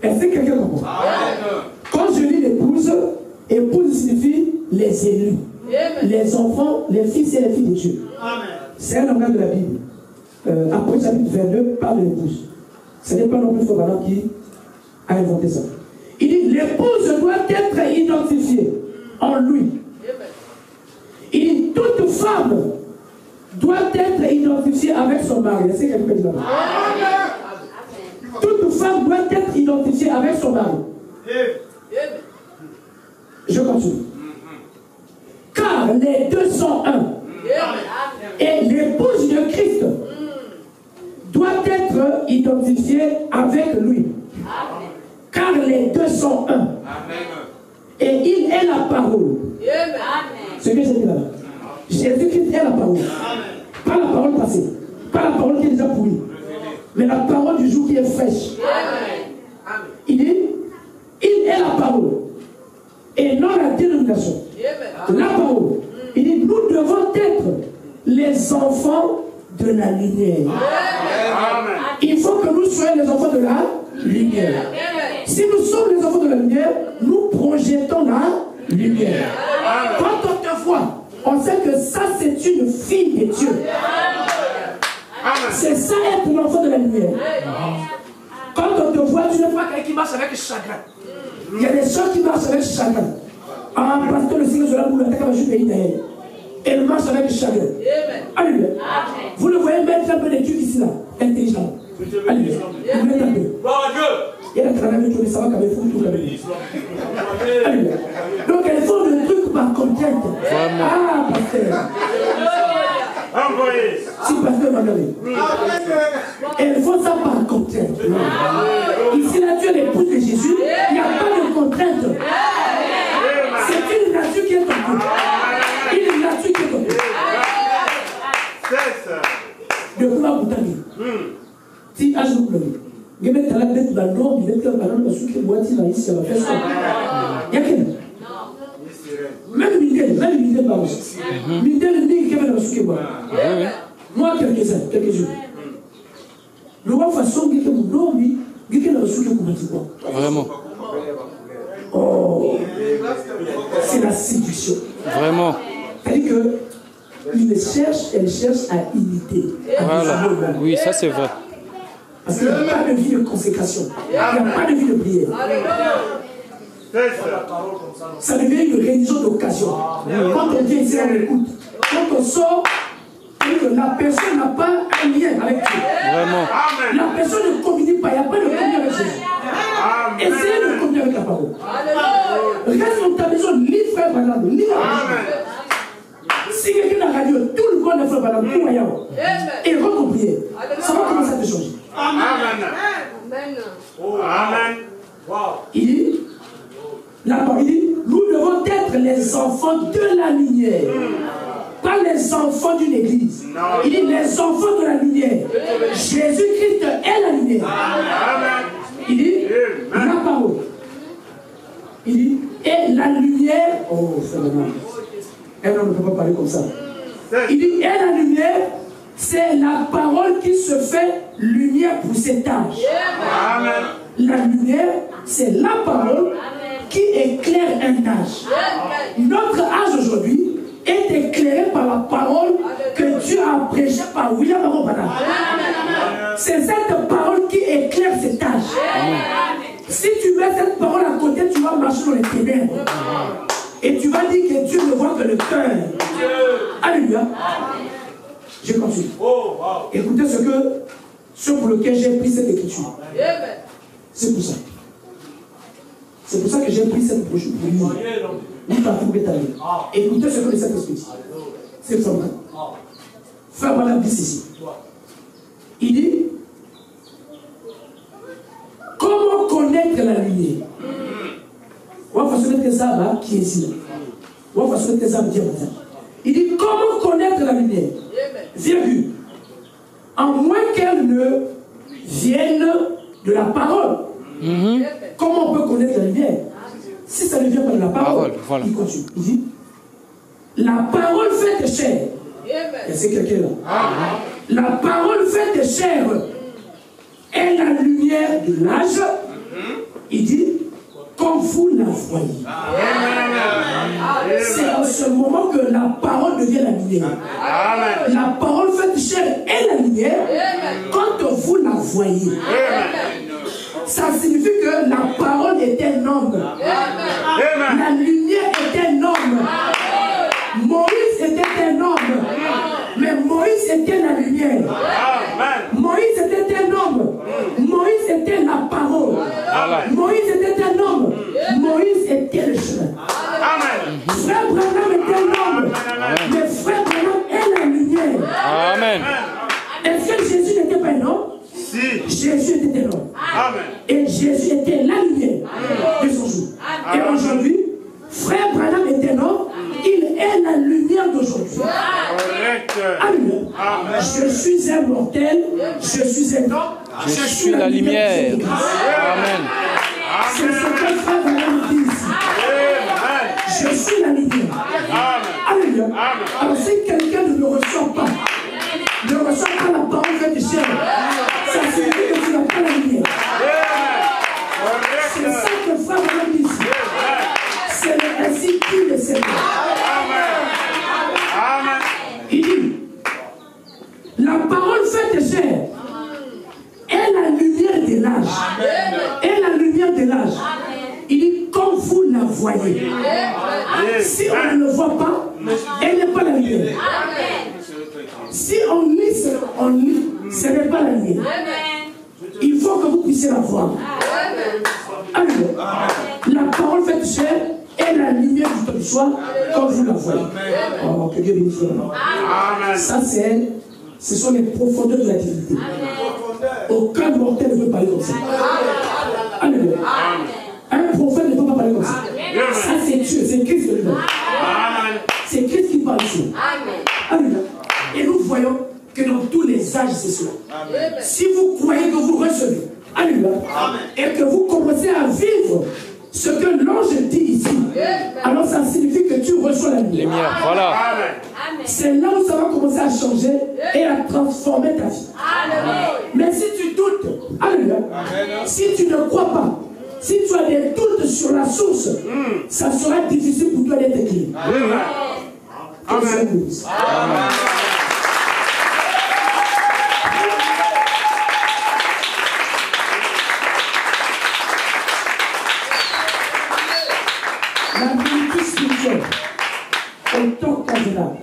Est-ce que quelqu'un comprend? Quand je lis l'épouse, épouse signifie les élus, les enfants, les fils et les filles de Dieu. C'est un langage de la Bible. Après chapitre 22 parle de l'épouse. Ce n'est pas non plus Frère qui a inventé ça. Il dit l'épouse doit être identifiée en lui. Il dit toute femme doit être identifiée avec son mari. Est-ce que quelqu'un peut dire ça? Toute femme doit être identifiée avec son mari. Je continue. Car les deux sont un. Et l'épouse de Christ doit être identifiée avec lui. Car les deux sont un. Et il est la parole. Ce que j'ai dit là. Jésus-Christ est la parole. Pas la parole passée. Pas la parole qui est déjà pourrie. Mais la parole du jour qui est fraîche. Il dit, il est la parole. Et non la dénomination. La parole. Il dit, nous devons être les enfants de la lumière. Il faut que nous soyons les enfants de la lumière. Si nous sommes les enfants de la lumière, nous projetons la lumière. Quand on te voit, on sait que ça c'est une fille de Dieu. C'est ça être l'enfant de la lumière. Quand on te voit, tu ne vois quelqu'un qui marche avec chagrin. Il y a des gens qui marchent avec chagrin. Ah, parce que le Seigneur de la boule attaque avec pays derrière. Et il marche avec chagrin. Alléluia. Vous le voyez mettre un peu d'études ici là, intelligent. Alléluia. Vous mettez un peu. Il y a la travail de tout, mais ça va quand même foutre tout quand même. Alléluia. Donc elles font le truc par contrainte. Ah, pasteur. Si pasteur m'a donné. Elles font ça par contrainte. Ici là, tu es l'épouse de Jésus, il n'y a pas de contrainte. C'est une nature qui est en toi. Une nature qui est en toi. De quoi vous t'en dire? Si, à jour, vous me mettez la bête d'Andor, il est un ballon parce que boîte il a ici, ça va faire ça. Il y a quel? Même Mindel, Baros. Mindel, il y a un souke boîte. Moi, quelques-uns. Le roi façon, il y a un dormi, il y a un souke boîte. Vraiment. Oh, c'est la séduction. Vraiment. C'est-à-dire que elle cherche à imiter. Voilà. Oui, ça c'est vrai. Parce qu'il n'y a pas de vie de consécration. Il n'y a pas de vie de prière. Ça devient une religion d'occasion. Quand on vient ici, on écoute. Quand on sort, la personne n'a pas un lien avec Dieu. Vraiment. La personne ne communique pas. Il n'y a pas de communion avec Jésus. Essayez de communier avec la parole. Reste dans ta maison, lis frère Banado, lis la Bible. Si quelqu'un a radio, tout le monde a fait Banado, tout voyant. Et rentre en prière. Ça va commencer à te changer. Amen. Amen. Il dit, nous devons être les enfants de la lumière. Pas les enfants d'une église. Il dit les enfants de la lumière. Jésus-Christ est la lumière. Il dit la parole. Il dit et la lumière. Oh, frère, un homme ne peut pas parler comme ça. Il dit et la lumière, c'est la parole qui se fait lumière pour cet âge. La lumière, c'est la parole qui éclaire un âge. Notre âge aujourd'hui est éclairé par la parole que Dieu a prêchée par William Arobana. C'est cette parole qui éclaire cet âge. Si tu mets cette parole à côté, tu vas marcher dans les ténèbres. Et tu vas dire que Dieu ne voit que le cœur. Alléluia. Je continue. Écoutez ce pour lequel j'ai pris cette écriture. C'est pour ça. C'est pour ça que j'ai pris cette brochure pour lire. Écoutez ce que le Saint-Esprit dit. C'est ça. Frère Branham dit ceci. Il dit comment connaître la lumière? On va façonner tes âmes qui est ici. On va façonner tes âmes diamantales. Il dit comment connaître la lumière? Virgule. En moins qu'elle ne vienne de la parole. Comment on peut connaître la lumière? Si ça ne vient pas de la parole, voilà. Il continue. Il dit la parole faite chair. Et c'est quelqu'un là. La parole faite chair est la lumière de l'âge. Il dit comme vous la voyez. C'est en ce moment que la parole devient la lumière. La parole faite chair est la lumière quand vous la voyez. Ça signifie que la parole est un homme. La lumière est un homme. Moïse était un homme. Mais Moïse était la lumière. Moïse était un homme. Moïse était la parole. Moïse était un homme. Moïse était le chemin. Frère Branham était un homme. Mais frère Branham est la lumière. Amen. Est-ce que Jésus n'était pas un homme? Jésus était un homme. Et Jésus était la lumière de son jour. Et aujourd'hui, frère Branham est un homme. Il est la lumière d'aujourd'hui. Alléluia. Je suis un mortel. Je suis un homme. Je suis la lumière. Amen. C'est ce que frère Branham dit ici. Je suis la lumière. Alléluia. Alors si quelqu'un ne le ressent pas, ne ressent pas la parole de chair, ça signifie que tu n'as pas la lumière. C'est ça que frère Branham dit ici. C'est ainsi qu'il le Seigneur. Il dit la parole faite chair est la lumière de l'âge. Est la lumière de l'âge. Il dit comme vous la voyez. Si on ne le voit pas, elle n'est pas la lumière. Si on lit, ce n'est pas la lumière. Il faut que vous puissiez la voir. Alors, la parole faite chair est la lumière du temps du soir, comme vous la voyez. Oh, que Dieu bénisse. Ça, ce sont les profondeurs de la divinité. Aucun mortel ne peut parler comme ça. Alléluia. Un prophète ne peut pas parler comme ça. Ça, c'est Dieu, c'est Christ lui-même. C'est Christ qui parle ici. Alléluia. Et nous voyons que dans tous les âges, c'est cela. Si vous croyez que vous recevez, Alléluia. Et que vous commencez à vivre ce que l'ange dit ici. Alors ça signifie que tu reçois la lumière. Voilà. C'est là où ça va commencer à changer et à transformer ta vie. Mais si tu doutes, alléluia, si tu ne crois pas, si tu as des doutes sur la source, ça sera difficile pour toi d'être éclairé. Amen. La vérité spirituelle, en tant qu'agréable,